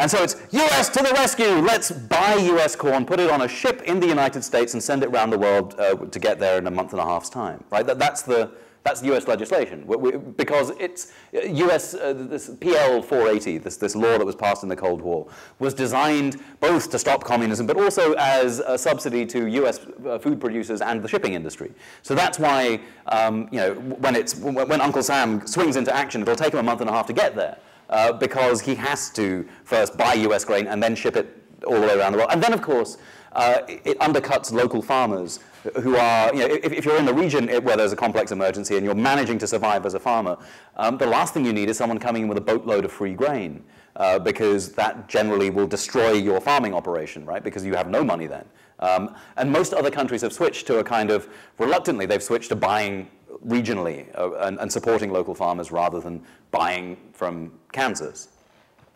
so it's US to the rescue, let's buy US corn, put it on a ship in the United States and send it around the world to get there in a month and a half's time, right? That's US legislation, because it's US, this PL 480, this law that was passed in the Cold War, was designed both to stop communism, but also as a subsidy to US food producers and the shipping industry. So that's why, when Uncle Sam swings into action, it'll take him a month and a half to get there, because he has to first buy US grain and then ship it all the way around the world. And then, of course, it undercuts local farmers who are, if you're in a region where there's a complex emergency and you're managing to survive as a farmer, the last thing you need is someone coming in with a boatload of free grain, because that generally will destroy your farming operation, right? Because you have no money then. And most other countries have switched to a kind of, reluctantly, they've switched to buying regionally and supporting local farmers rather than buying from Kansas.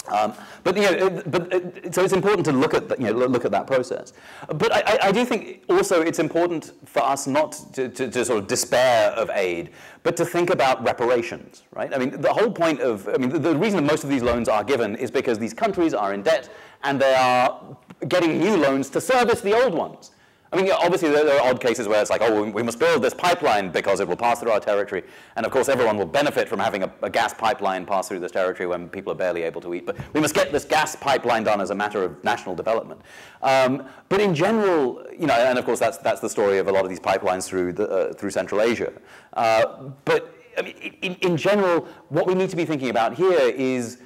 So it's important to look at look at that process. But I do think also it's important for us not to sort of despair of aid, but to think about reparations, right? I mean, the whole point of, the reason that most of these loans are given is because these countries are in debt and they are getting new loans to service the old ones. I mean, obviously there are odd cases where it's like, oh, we must build this pipeline because it will pass through our territory. And of course, everyone will benefit from having a gas pipeline pass through this territory when people are barely able to eat. But we must get this gas pipeline done as a matter of national development. But in general, and of course, that's the story of a lot of these pipelines through Central Asia. But I mean, in general, what we need to be thinking about here is,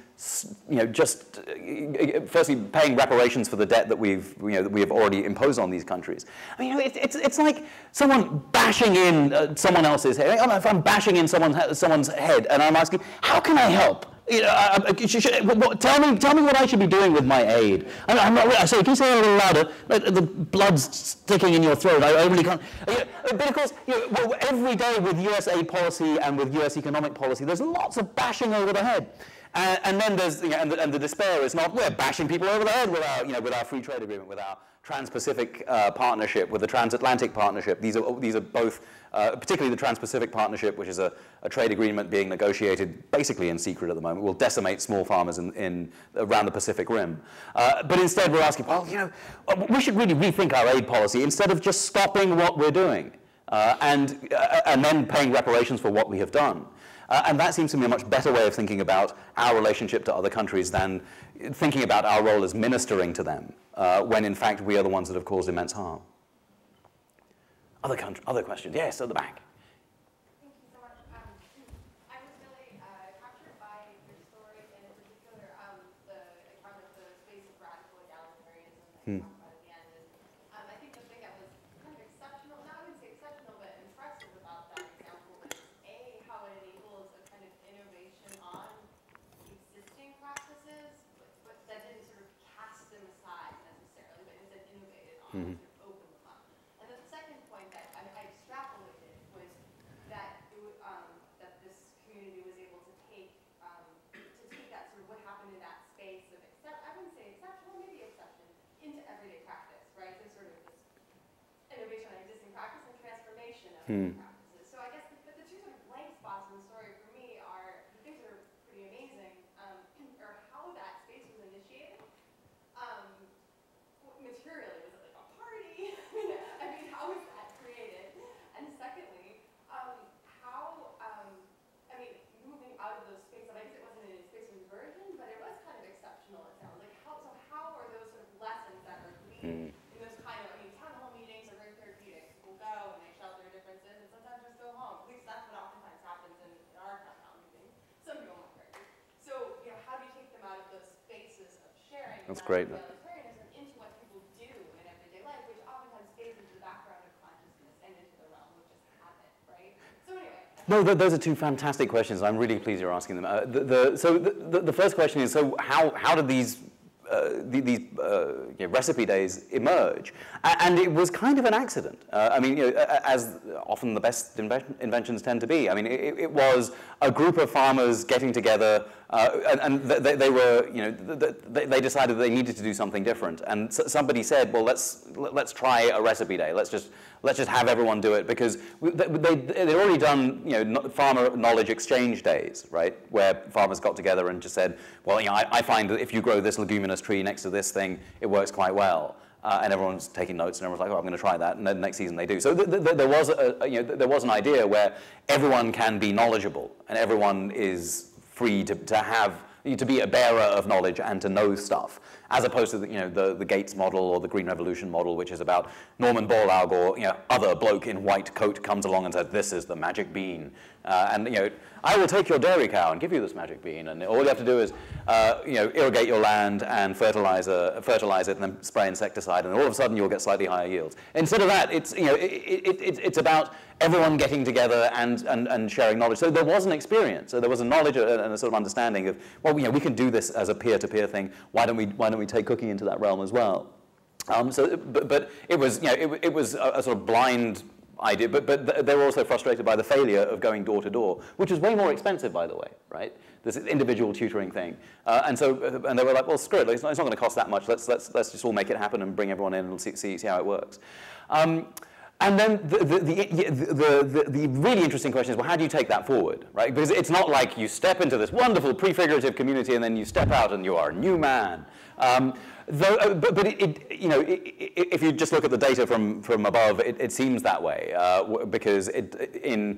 just firstly paying reparations for the debt that we have already imposed on these countries. I mean, it's like someone bashing in someone else's head. If I'm bashing in someone's head, and I'm asking, how can I help? Tell me what I should be doing with my aid. I'm not. Sorry, can you say it a little louder? The blood's sticking in your throat. I really can't. But of course, every day with US aid policy and with US economic policy, there's lots of bashing over the head. And then there's, and the despair is not, we're bashing people over the head with our free trade agreement, with our Trans-Pacific partnership, with the Transatlantic partnership. These are both, particularly the Trans-Pacific partnership, which is a trade agreement being negotiated basically in secret at the moment, will decimate small farmers around the Pacific Rim. But instead we're asking, well, we should really rethink our aid policy instead of just stopping what we're doing and then paying reparations for what we have done. And that seems to me a much better way of thinking about our relationship to other countries than thinking about our role as ministering to them, when in fact we are the ones that have caused immense harm. Other questions? Yes, at the back. Thank you so much. I was really captured by your story, and in particular, the account of the space of radical egalitarianism that you talked about at the end. And I think the thing that was kind of exceptional, not I wouldn't say exceptional, but impressive about that example was how it enables a kind of innovation on existing practices, but that didn't sort of cast them aside necessarily, but instead innovated on. Practices. So I guess the two sort of blank spots in the story for me are the things that are pretty amazing, or how that space was initiated. Materially, was it like a party? I mean, how was that created? And secondly, how, I mean, moving out of those spaces, I guess it wasn't a space of inversion, but it was kind of exceptional, it sounds like. How are those sort of lessons that are gleaned in those kind of, I mean, town hall meetings are very therapeutic. People go and they shout their differences and sometimes just go home. At least that's what oftentimes happens in our town hall meetings. Some people might argue. So, you know, how do you take them out of those spaces of sharing? That's great. Egalitarianism into what people do in everyday life, which oftentimes fades into the background of consciousness and into the realm of just habit, right? So anyway. No, those are two fantastic questions. I'm really pleased you're asking them. So the first question is, so how did these recipe days emerge? And it was kind of an accident. I mean, as often the best inventions tend to be. I mean, it was a group of farmers getting together, and they were, they decided they needed to do something different. And somebody said, well, let's try a recipe day. Let's just have everyone do it, because they'd already done, farmer knowledge exchange days, right, where farmers got together and just said, well, I find that if you grow this leguminous tree next to this thing, it works quite well. And everyone's taking notes, and everyone's like, oh, I'm going to try that, and then next season they do. So there was an idea where everyone can be knowledgeable, and everyone is free to be a bearer of knowledge and to know stuff, as opposed to the Gates model or the Green Revolution model, which is about Norman Borlaug or other bloke in white coat comes along and says, this is the magic bean, and I will take your dairy cow and give you this magic bean, and all you have to do is irrigate your land and fertilize it, and then spray insecticide, and all of a sudden you'll get slightly higher yields. Instead of that, it's about everyone getting together and sharing knowledge. So there was an experience. So there was a knowledge and a sort of understanding of, well, we can do this as a peer-to-peer thing. Why don't we take cooking into that realm as well? But it was it was a sort of blind idea. But they were also frustrated by the failure of going door to door, which is way more expensive, by the way, right? This individual tutoring thing, and they were like, well, screw it. It's not going to cost that much. Let's just all make it happen and bring everyone in and see how it works. And then the really interesting question is, well, how do you take that forward, right? Because it's not like you step into this wonderful prefigurative community and then you step out and you are a new man. If you just look at the data from above, it seems that way, because in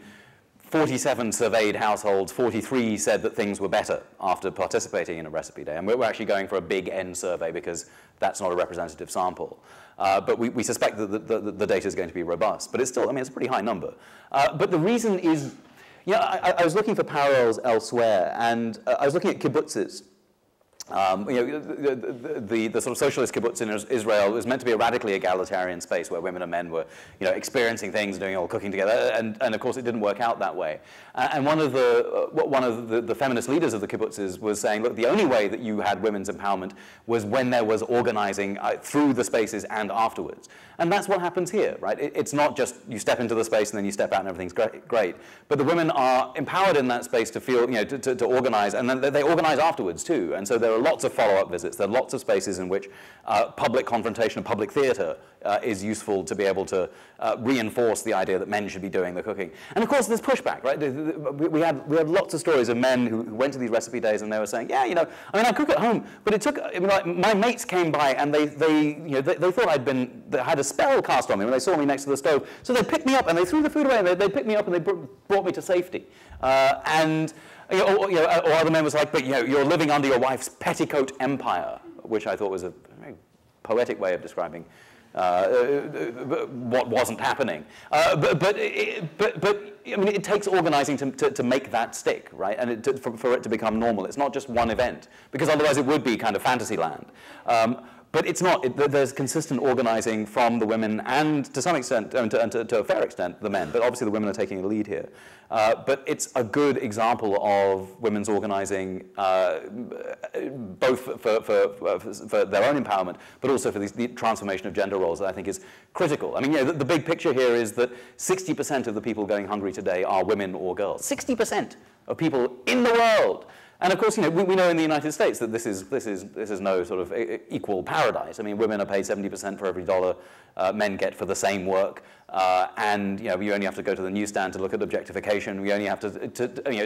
47 surveyed households, 43 said that things were better after participating in a recipe day. And we're actually going for a big N survey because that's not a representative sample. But we suspect that the data is going to be robust. But it's still, it's a pretty high number. But the reason is, I was looking for parallels elsewhere, and I was looking at kibbutzes. The sort of socialist kibbutz in Israel was meant to be a radically egalitarian space where women and men were, experiencing things, doing all cooking together, and of course it didn't work out that way. And one of the feminist leaders of the kibbutzes was saying, look, the only way that you had women's empowerment was when there was organizing through the spaces and afterwards. And that's what happens here, right? It's not just you step into the space and then you step out and everything's great. But the women are empowered in that space to feel, to organize, and then they organize afterwards too. And so there are are lots of follow-up visits. There are lots of spaces in which public confrontation and public theater is useful to be able to reinforce the idea that men should be doing the cooking. And of course, there's pushback, right? We had lots of stories of men who went to these recipe days and they were saying, yeah, I cook at home, but it took, like, my mates came by and they thought I had a spell cast on me when they saw me next to the stove. So they picked me up and they threw the food away and they picked me up and they brought me to safety. Or other men was like, but you're living under your wife's petticoat empire, which I thought was a very poetic way of describing what wasn't happening. But I mean, it takes organizing to make that stick, right? And for it to become normal. It's not just one event, because otherwise it would be kind of fantasy land. But it's not. There's consistent organizing from the women and to some extent, and to a fair extent, the men. But obviously the women are taking the lead here. But it's a good example of women's organizing, both for their own empowerment, but also for the transformation of gender roles that I think is critical. I mean, the big picture here is that 60% of the people going hungry today are women or girls. 60% of people in the world. And of course, we know in the United States that this is no sort of equal paradise. I mean, women are paid 70% for every dollar men get for the same work, and you only have to go to the newsstand to look at objectification. We only have to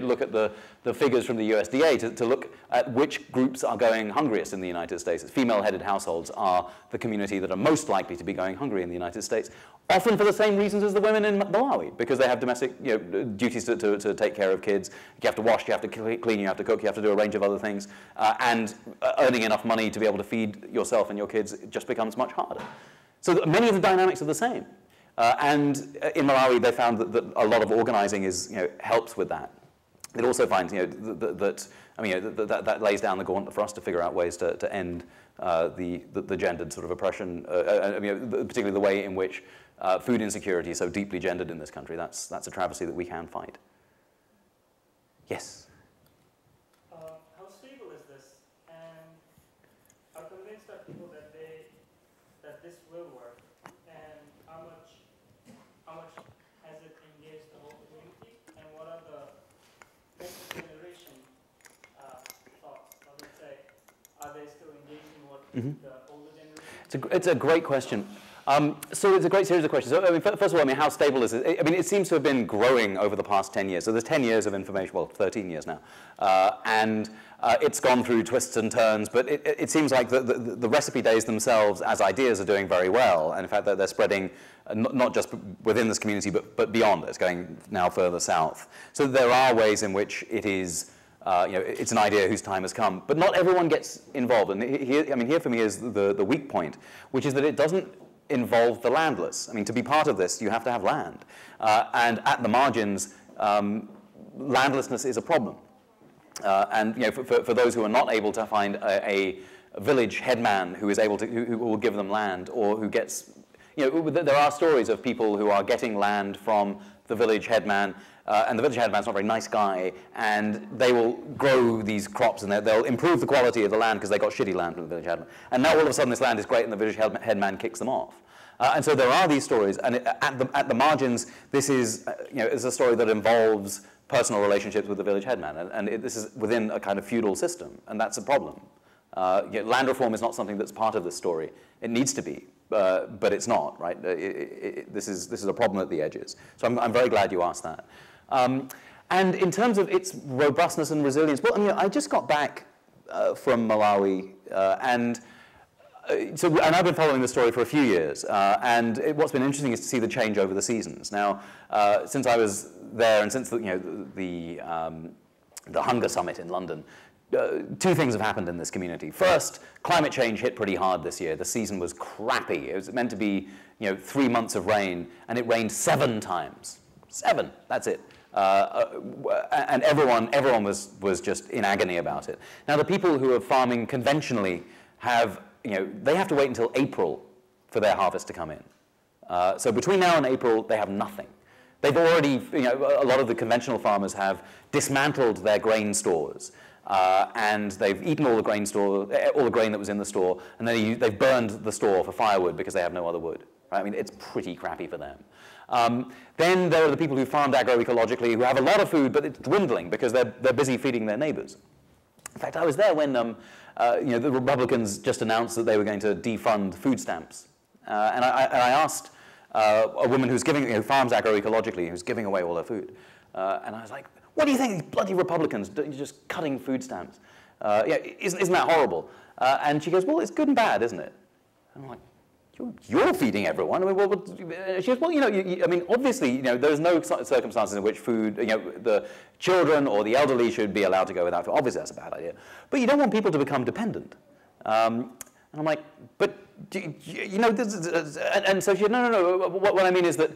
look at the figures from the USDA to look at which groups are going hungriest in the United States. Female-headed households are the community that are most likely to be going hungry in the United States, often for the same reasons as the women in Malawi, because they have domestic duties to take care of kids. You have to wash, you have to clean, you have to cook, you have to do a range of other things, and earning enough money to be able to feed yourself and your kids just becomes much harder. So many of the dynamics are the same. And in Malawi, they found that a lot of organizing helps with that. It also finds that lays down the gauntlet for us to figure out ways to end the gendered sort of oppression, particularly the way in which food insecurity is so deeply gendered in this country. That's a travesty that we can fight. Yes? How stable is this? And I'm convinced that people that this will work. And how much has it engaged the whole community? And what are the next generation thoughts? I would say, are they still engaging what the older generation? It's a great question. So it's a great series of questions. So, I mean, first of all, how stable is it? I mean, it seems to have been growing over the past 10 years. So there's 10 years of information, well, 13 years now. And it's gone through twists and turns, but it seems like the recipe days themselves as ideas are doing very well. And in fact, they're spreading not just within this community, but beyond. It's going now further south. So there are ways in which it is, it's an idea whose time has come. But not everyone gets involved. And here for me is the weak point, which is that it doesn't involve the landless. I mean, to be part of this, you have to have land. And at the margins, landlessness is a problem. And for those who are not able to find a village headman who is able to, who will give them land, or who gets, there are stories of people who are getting land from the village headman, and the village headman's not a very nice guy, and they will grow these crops and they'll improve the quality of the land because they got shitty land from the village headman. And now all of a sudden this land is great and the village headman kicks them off. And so there are these stories, and at the margins, this is is a story that involves personal relationships with the village headman, and this is within a kind of feudal system, and that's a problem. Land reform is not something that's part of this story. It needs to be, but it's not, right? This is a problem at the edges. So I'm very glad you asked that. And in terms of its robustness and resilience, well, I just got back from Malawi, and I've been following this story for a few years, and what's been interesting is to see the change over the seasons. Now, since I was there, and since the Hunger Summit in London, two things have happened in this community. First, climate change hit pretty hard this year. The season was crappy. It was meant to be 3 months of rain, and it rained 7 times. 7, that's it. And everyone was just in agony about it. Now, the people who are farming conventionally have, they have to wait until April for their harvest to come in. So between now and April, they have nothing. They've already, a lot of the conventional farmers have dismantled their grain stores, and they've eaten all the grain that was in the store, and then they've burned the store for firewood because they have no other wood. Right? I mean, it's pretty crappy for them. Then there are the people who farmed agroecologically who have a lot of food, but it's dwindling because they're busy feeding their neighbors. In fact, I was there when the Republicans just announced that they were going to defund food stamps. And I asked a woman who's giving, farms agroecologically, who's giving away all her food. And I was like, what do you think, these bloody Republicans, you're just cutting food stamps? Isn't that horrible? And she goes, well, it's good and bad, isn't it? And I'm like, you're feeding everyone. I mean, she goes, well, obviously, there's no circumstances in which food, the children or the elderly should be allowed to go without food. Obviously, that's a bad idea. But you don't want people to become dependent. And I'm like, but, and so she said, no. What I mean is that,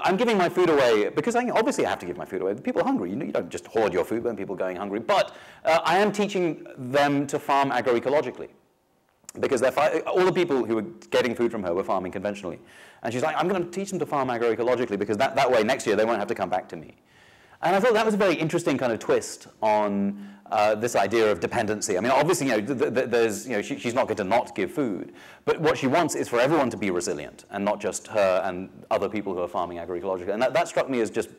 I'm giving my food away because obviously I have to give my food away. People are hungry. You don't just hoard your food when people are going hungry. But I am teaching them to farm agroecologically. Because all the people who were getting food from her were farming conventionally. And she's like, I'm going to teach them to farm agroecologically because that way next year they won't have to come back to me. And I thought that was a very interesting kind of twist on this idea of dependency. I mean, obviously, she's not going to not give food. But what she wants is for everyone to be resilient and not just her and other people who are farming agroecologically. And that struck me as just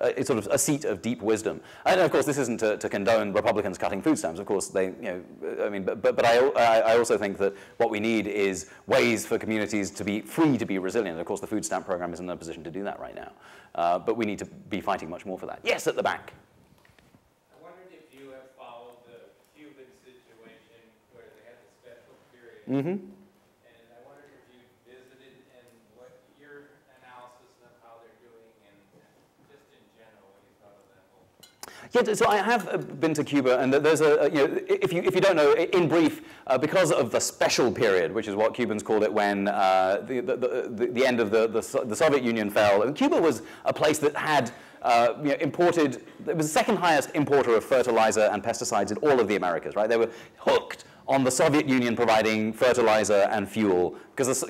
it's sort of a seat of deep wisdom. And of course, this isn't to condone Republicans cutting food stamps. Of course, but I also think that what we need is ways for communities to be free to be resilient. Of course, the food stamp program isn't in a position to do that right now. But we need to be fighting much more for that. Yes, at the back. I wondered if you have followed the Cuban situation where they had the special period. Mm-hmm. Yeah, so I have been to Cuba, and there's if you don't know, in brief, because of the special period, which is what Cubans called it when the end of the Soviet Union fell, and Cuba was a place that had imported, it was the second highest importer of fertilizer and pesticides in all of the Americas, right? They were hooked on the Soviet Union providing fertilizer and fuel, because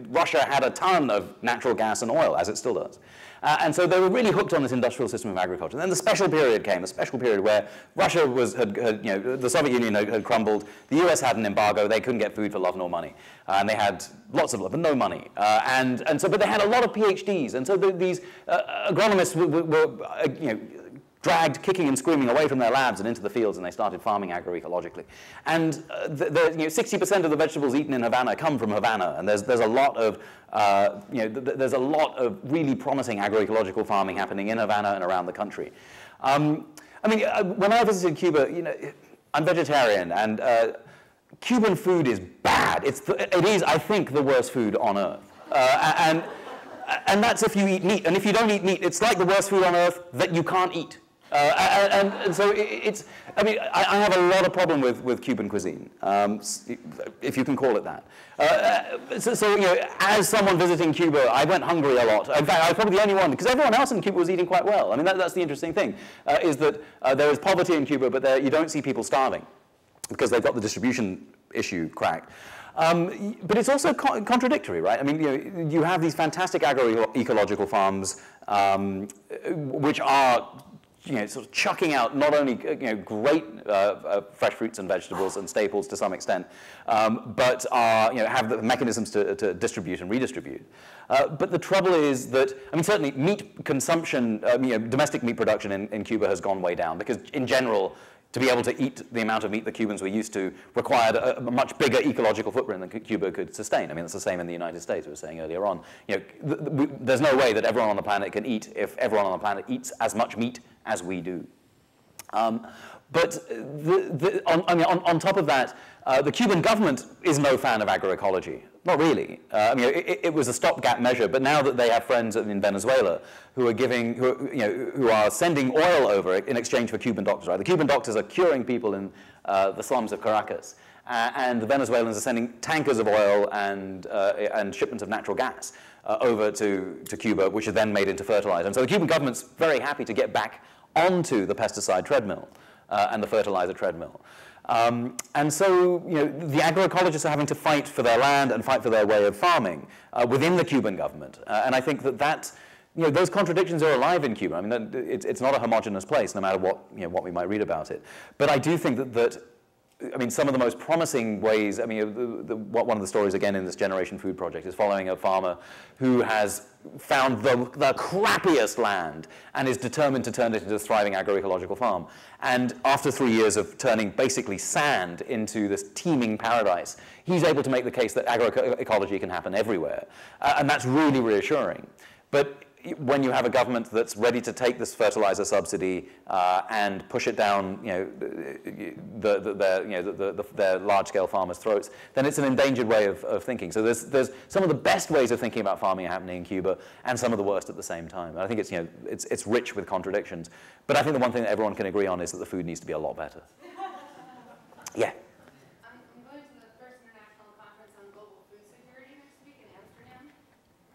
Russia had a ton of natural gas and oil, as it still does. And so they were really hooked on this industrial system of agriculture. And then the special period came, a special period where Russia the Soviet Union had crumbled, the US had an embargo, they couldn't get food for love nor money. And they had lots of love, but no money. But they had a lot of PhDs, and so these agronomists were dragged kicking and screaming away from their labs and into the fields, and they started farming agroecologically. And 60% of the vegetables eaten in Havana come from Havana, and there's a lot of really promising agroecological farming happening in Havana and around the country. When I visited Cuba, I'm vegetarian, and Cuban food is bad. It is, I think, the worst food on earth. And that's if you eat meat. And if you don't eat meat, it's like the worst food on earth that you can't eat. And so I have a lot of problem with Cuban cuisine, if you can call it that. As someone visiting Cuba, I went hungry a lot. In fact, I was probably the only one, because everyone else in Cuba was eating quite well. I mean, that's the interesting thing, is that there is poverty in Cuba, but you don't see people starving, because they've got the distribution issue cracked. But it's also contradictory, right? I mean, you have these fantastic agroecological farms, which are sort of chucking out not only great fresh fruits and vegetables and staples to some extent, but have the mechanisms to distribute and redistribute. But the trouble is that, certainly meat consumption, domestic meat production in Cuba has gone way down, because in general, to be able to eat the amount of meat the Cubans were used to required a much bigger ecological footprint than Cuba could sustain. I mean, it's the same in the United States, we were saying earlier on. There's no way that everyone on the planet can eat if everyone on the planet eats as much meat as we do. But on top of that, the Cuban government is no fan of agroecology. Not really. It was a stopgap measure, but now that they have friends in Venezuela who are sending oil over in exchange for Cuban doctors, right? The Cuban doctors are curing people in the slums of Caracas, and the Venezuelans are sending tankers of oil and shipments of natural gas over to Cuba, which are then made into fertilizer. And so the Cuban government's very happy to get back onto the pesticide treadmill and the fertilizer treadmill. And so, the agroecologists are having to fight for their land and fight for their way of farming within the Cuban government. And I think that those contradictions are alive in Cuba. I mean, it's not a homogeneous place, no matter what we might read about it. But I do think that I mean, some of the most promising ways, I mean, one of the stories, again, in this Generation Food Project is following a farmer who has found the crappiest land and is determined to turn it into a thriving agroecological farm. And after 3 years of turning basically sand into this teeming paradise, he's able to make the case that agroecology can happen everywhere. And that's really reassuring. But when you have a government that's ready to take this fertilizer subsidy and push it down, their large-scale farmers' throats, then it's an endangered way of thinking. So there's some of the best ways of thinking about farming happening in Cuba, and some of the worst at the same time. And I think it's rich with contradictions. But I think the one thing that everyone can agree on is that the food needs to be a lot better. Yeah. I'm going to the first international conference on global food security next week in Amsterdam.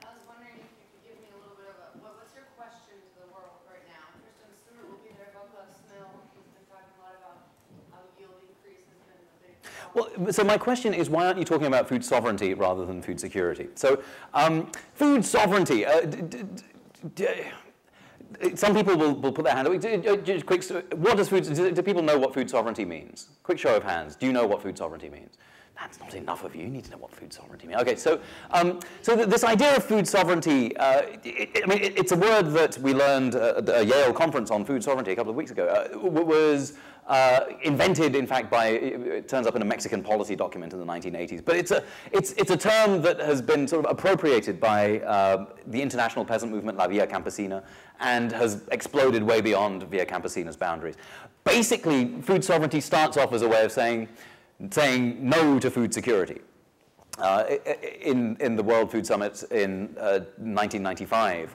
I was wondering if you could give me a little bit of what's your question to the world right now? Kirsten Stewart will be there, Malthus. He's been talking a lot about how yield increase has been a big problem. Well, so my question is, why aren't you talking about food sovereignty rather than food security? So food sovereignty, some people will put their hand up. Just quick, do people know what food sovereignty means? Quick show of hands. Do you know what food sovereignty means? That's not enough of you. You need to know what food sovereignty means. Okay, so this idea of food sovereignty, it's a word that we learned at a Yale conference on food sovereignty a couple of weeks ago. Was invented, in fact, it turns up in a Mexican policy document in the 1980s. But it's a term that has been sort of appropriated by the international peasant movement, La Via Campesina, and has exploded way beyond Via Campesina's boundaries. Basically, food sovereignty starts off as a way of saying no to food security. In the World Food Summit in 1995,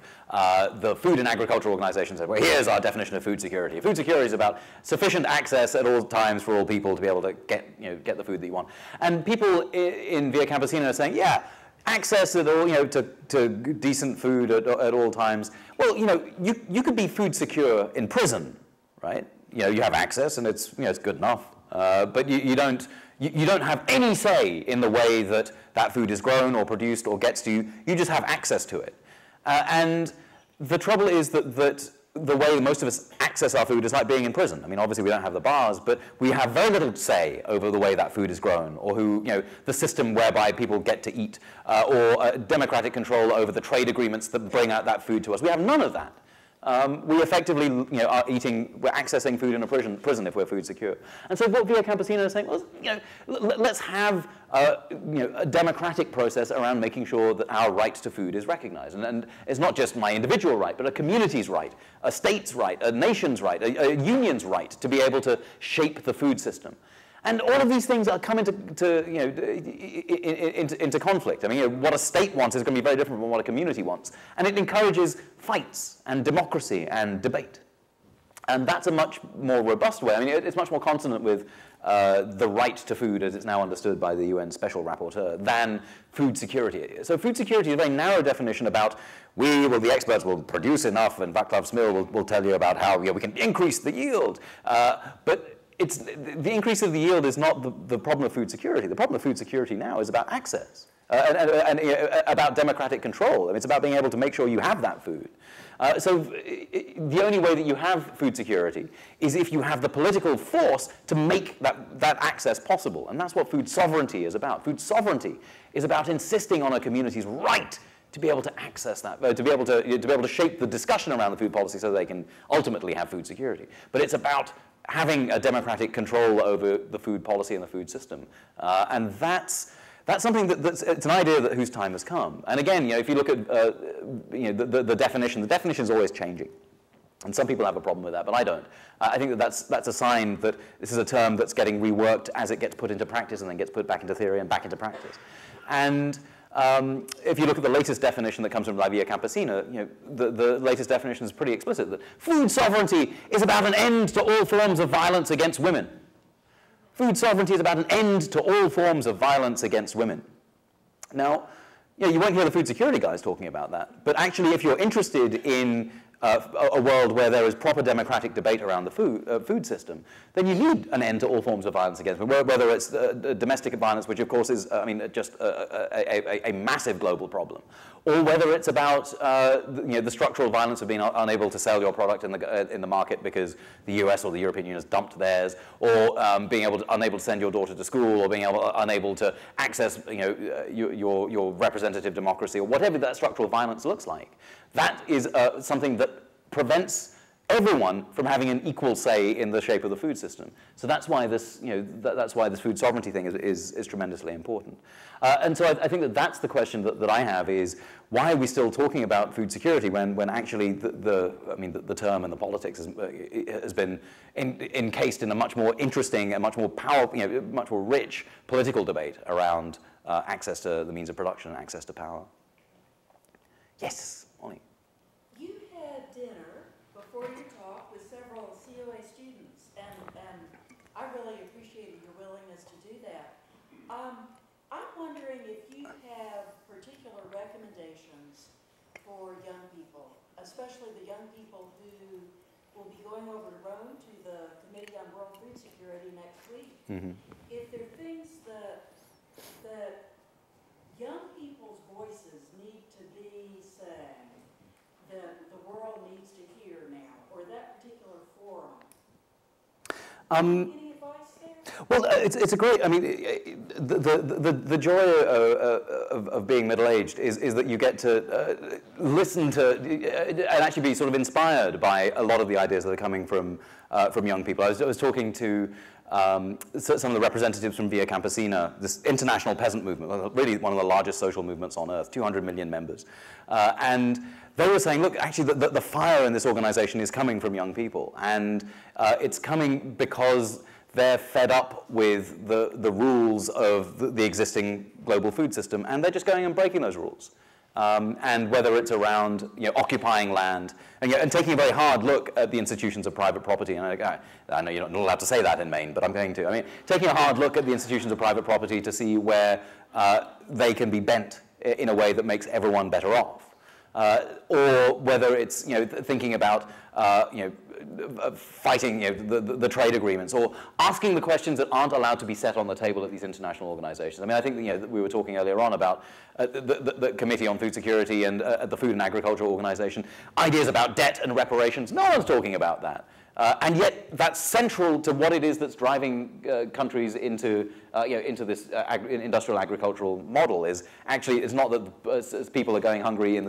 the Food and Agriculture Organization said, well, here's our definition of food security. Food security is about sufficient access at all times for all people to be able to get the food that you want. And people in Via Campesina are saying, yeah, access at all, to decent food at all times. Well, you could be food secure in prison, right? You have access and it's good enough. But you don't have any say in the way that food is grown or produced or gets to you. You just have access to it. And the trouble is that the way most of us access our food is like being in prison. I mean, obviously we don't have the bars, but we have very little say over the way that food is grown, or the system whereby people get to eat, or democratic control over the trade agreements that bring out that food to us. We have none of that. We effectively, we're accessing food in a prison if we're food secure. And so what Via Campesina is saying, well, let's have a democratic process around making sure that our right to food is recognized. And it's not just my individual right, but a community's right, a state's right, a nation's right, a union's right to be able to shape the food system. And all of these things are come into conflict. I mean, what a state wants is going to be very different from what a community wants. And it encourages fights and democracy and debate. And that's a much more robust way. I mean, it's much more consonant with the right to food as it's now understood by the UN Special Rapporteur than food security. So food security is a very narrow definition about the experts will produce enough, and Václav Smil will tell you about how we can increase the yield. But the increase of the yield is not the problem of food security. The problem of food security now is about access and about democratic control. I mean, it's about being able to make sure you have that food. So the only way that you have food security is if you have the political force to make that access possible. And that's what food sovereignty is about. Food sovereignty is about insisting on a community's right to be able to access that, to be able to shape the discussion around the food policy so they can ultimately have food security. But it's about having a democratic control over the food policy and the food system. And that's something it's an idea whose time has come. And again, if you look at the definition is always changing. And some people have a problem with that, but I don't. I think that's a sign that this is a term that's getting reworked as it gets put into practice and then gets put back into theory and back into practice. And if you look at the latest definition that comes from La Via Campesina, the latest definition is pretty explicit, that food sovereignty is about an end to all forms of violence against women. Food sovereignty is about an end to all forms of violence against women. Now, you won't hear the food security guys talking about that, but actually if you're interested in a world where there is proper democratic debate around the food system, then you need an end to all forms of violence against women, whether it's domestic violence, which of course is, just a massive global problem, or whether it's about the structural violence of being unable to sell your product in the market because the US or the European Union has dumped theirs, or being unable to send your daughter to school, or being unable to access your representative democracy, or whatever that structural violence looks like. That is something that prevents everyone from having an equal say in the shape of the food system. So that's why this, that's why this food sovereignty thing is tremendously important. And so I think that's the question that I have is, why are we still talking about food security when actually the term and the politics has been encased in a much more interesting and much more powerful, much more rich political debate around access to the means of production and access to power. Yes, Molly. You had dinner before your talk with several COA students, and I really appreciated your willingness to do that. I'm wondering if you have particular recommendations for young people, especially the young people who will be going over to Rome to the Committee on World Food Security next week. Mm-hmm. If there are things that young people's voices need to be saying that the world needs to hear now, or that particular forum. Any advice there? Well, it's a great. I mean, the joy of being middle-aged is that you get to listen to and actually be sort of inspired by a lot of the ideas that are coming from young people. I was talking to some of the representatives from Via Campesina, this international peasant movement, really one of the largest social movements on earth, 200 million members. And they were saying, look, actually the fire in this organization is coming from young people. And it's coming because they're fed up with the rules of the existing global food system, and they're just going and breaking those rules. And whether it's around occupying land and taking a very hard look at the institutions of private property. And I know you're not allowed to say that in Maine, but I'm going to. I mean, taking a hard look at the institutions of private property to see where they can be bent in a way that makes everyone better off, or whether it's thinking about fighting the trade agreements, or asking the questions that aren't allowed to be set on the table at these international organizations. I mean, I think we were talking earlier on about the Committee on Food Security and the Food and Agriculture Organization, ideas about debt and reparations. No one's talking about that. And yet, that's central to what it is that's driving countries into this industrial agricultural model. Is actually, it's not that people are going hungry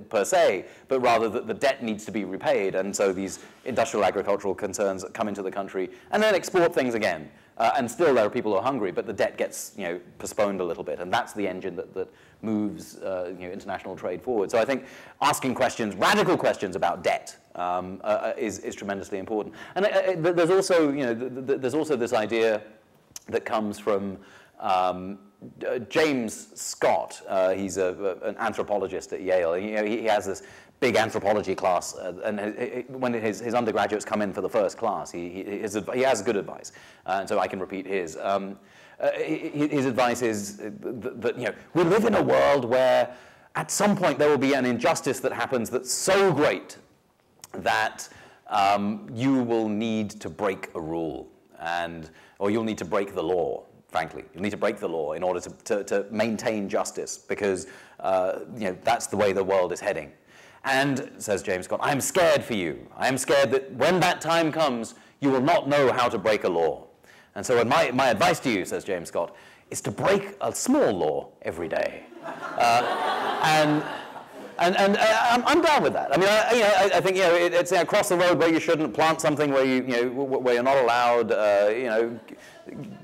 per se, but rather that the debt needs to be repaid, and so these industrial agricultural concerns come into the country and then export things again. And still, there are people who are hungry, but the debt gets postponed a little bit, and that's the engine that moves international trade forward. So I think asking questions, radical questions about debt, is tremendously important. And there's also this idea that comes from James Scott. He's an anthropologist at Yale. He has this big anthropology class, and when his undergraduates come in for the first class, he has good advice, and so I can repeat his. His advice is that we live in a world where at some point there will be an injustice that happens that's so great that you will need to break a rule, or you'll need to break the law. Frankly, you'll need to break the law in order to maintain justice, because that's the way the world is heading. And, says James Scott, I am scared for you. I am scared that when that time comes, you will not know how to break a law. And so my advice to you, says James Scott, is to break a small law every day. And I'm down with that. I mean, I think it's across the road where you shouldn't, plant something where where you're not allowed,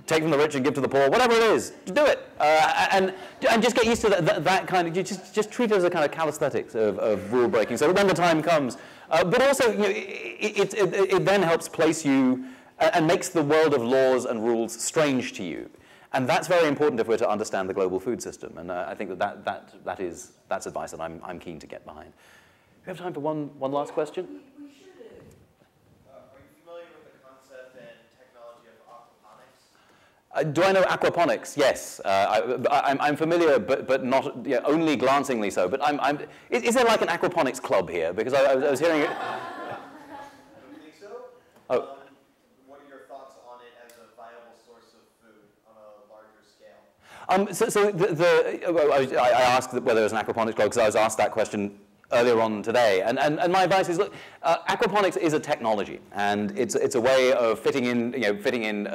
take from the rich and give to the poor, whatever it is, just do it, and just get used to that kind of. You just treat it as a kind of calisthenics of rule breaking. So when the time comes, but also it then helps place you and makes the world of laws and rules strange to you. And that's very important if we're to understand the global food system. And I think that's advice that I'm keen to get behind. We have time for one last question? We sure do. Are you familiar with the concept and technology of aquaponics? Do I know aquaponics? Yes. I'm familiar, but not only glancingly so. But is there like an aquaponics club here? Because I was hearing it. I don't think so. Oh. What are your thoughts on it as a viable source of food on a larger scale? I asked whether there was an aquaponics globe because I was asked that question earlier on today, and my advice is, look, aquaponics is a technology, and it's a way of fitting in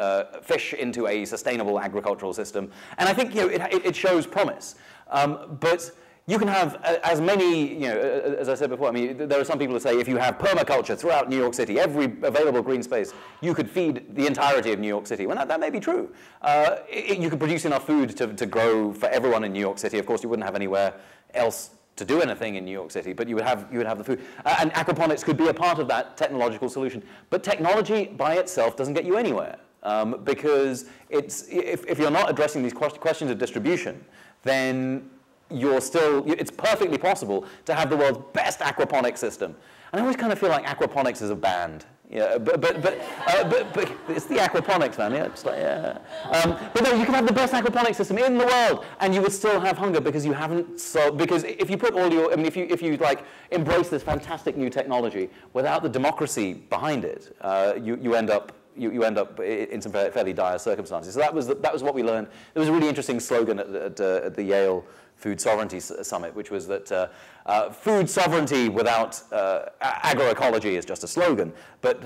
fish into a sustainable agricultural system, and I think it shows promise, but you can have as many, as I said before, I mean, there are some people who say if you have permaculture throughout New York City, every available green space, you could feed the entirety of New York City. Well, that may be true. You could produce enough food to grow for everyone in New York City. Of course, you wouldn't have anywhere else to do anything in New York City, but you would have the food. And aquaponics could be a part of that technological solution. But technology by itself doesn't get you anywhere, because if you're not addressing these questions of distribution, then it's perfectly possible to have the world's best aquaponics system. And I always kind of feel like aquaponics is a band. Yeah, but it's the aquaponics, man. Yeah, it's like, yeah. But no, you can have the best aquaponics system in the world, and you would still have hunger because you haven't solved. Because if you put all your, I mean, if you like embrace this fantastic new technology without the democracy behind it, you end up in some fairly dire circumstances. So that was what we learned. There was a really interesting slogan at the Yale Food Sovereignty Summit, which was that food sovereignty without agroecology is just a slogan, but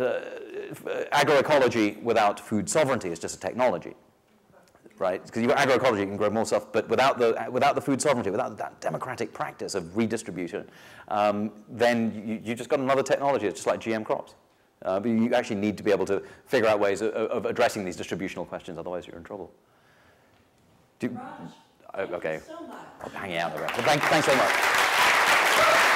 agroecology without food sovereignty is just a technology, right? Because you've got agroecology, you can grow more stuff, but without the food sovereignty, without that democratic practice of redistribution, then you just got another technology. It's just like GM crops. But you actually need to be able to figure out ways of addressing these distributional questions, otherwise you're in trouble. Raj, Okay. thank you so much. I'm hanging out there. Well, thanks so much.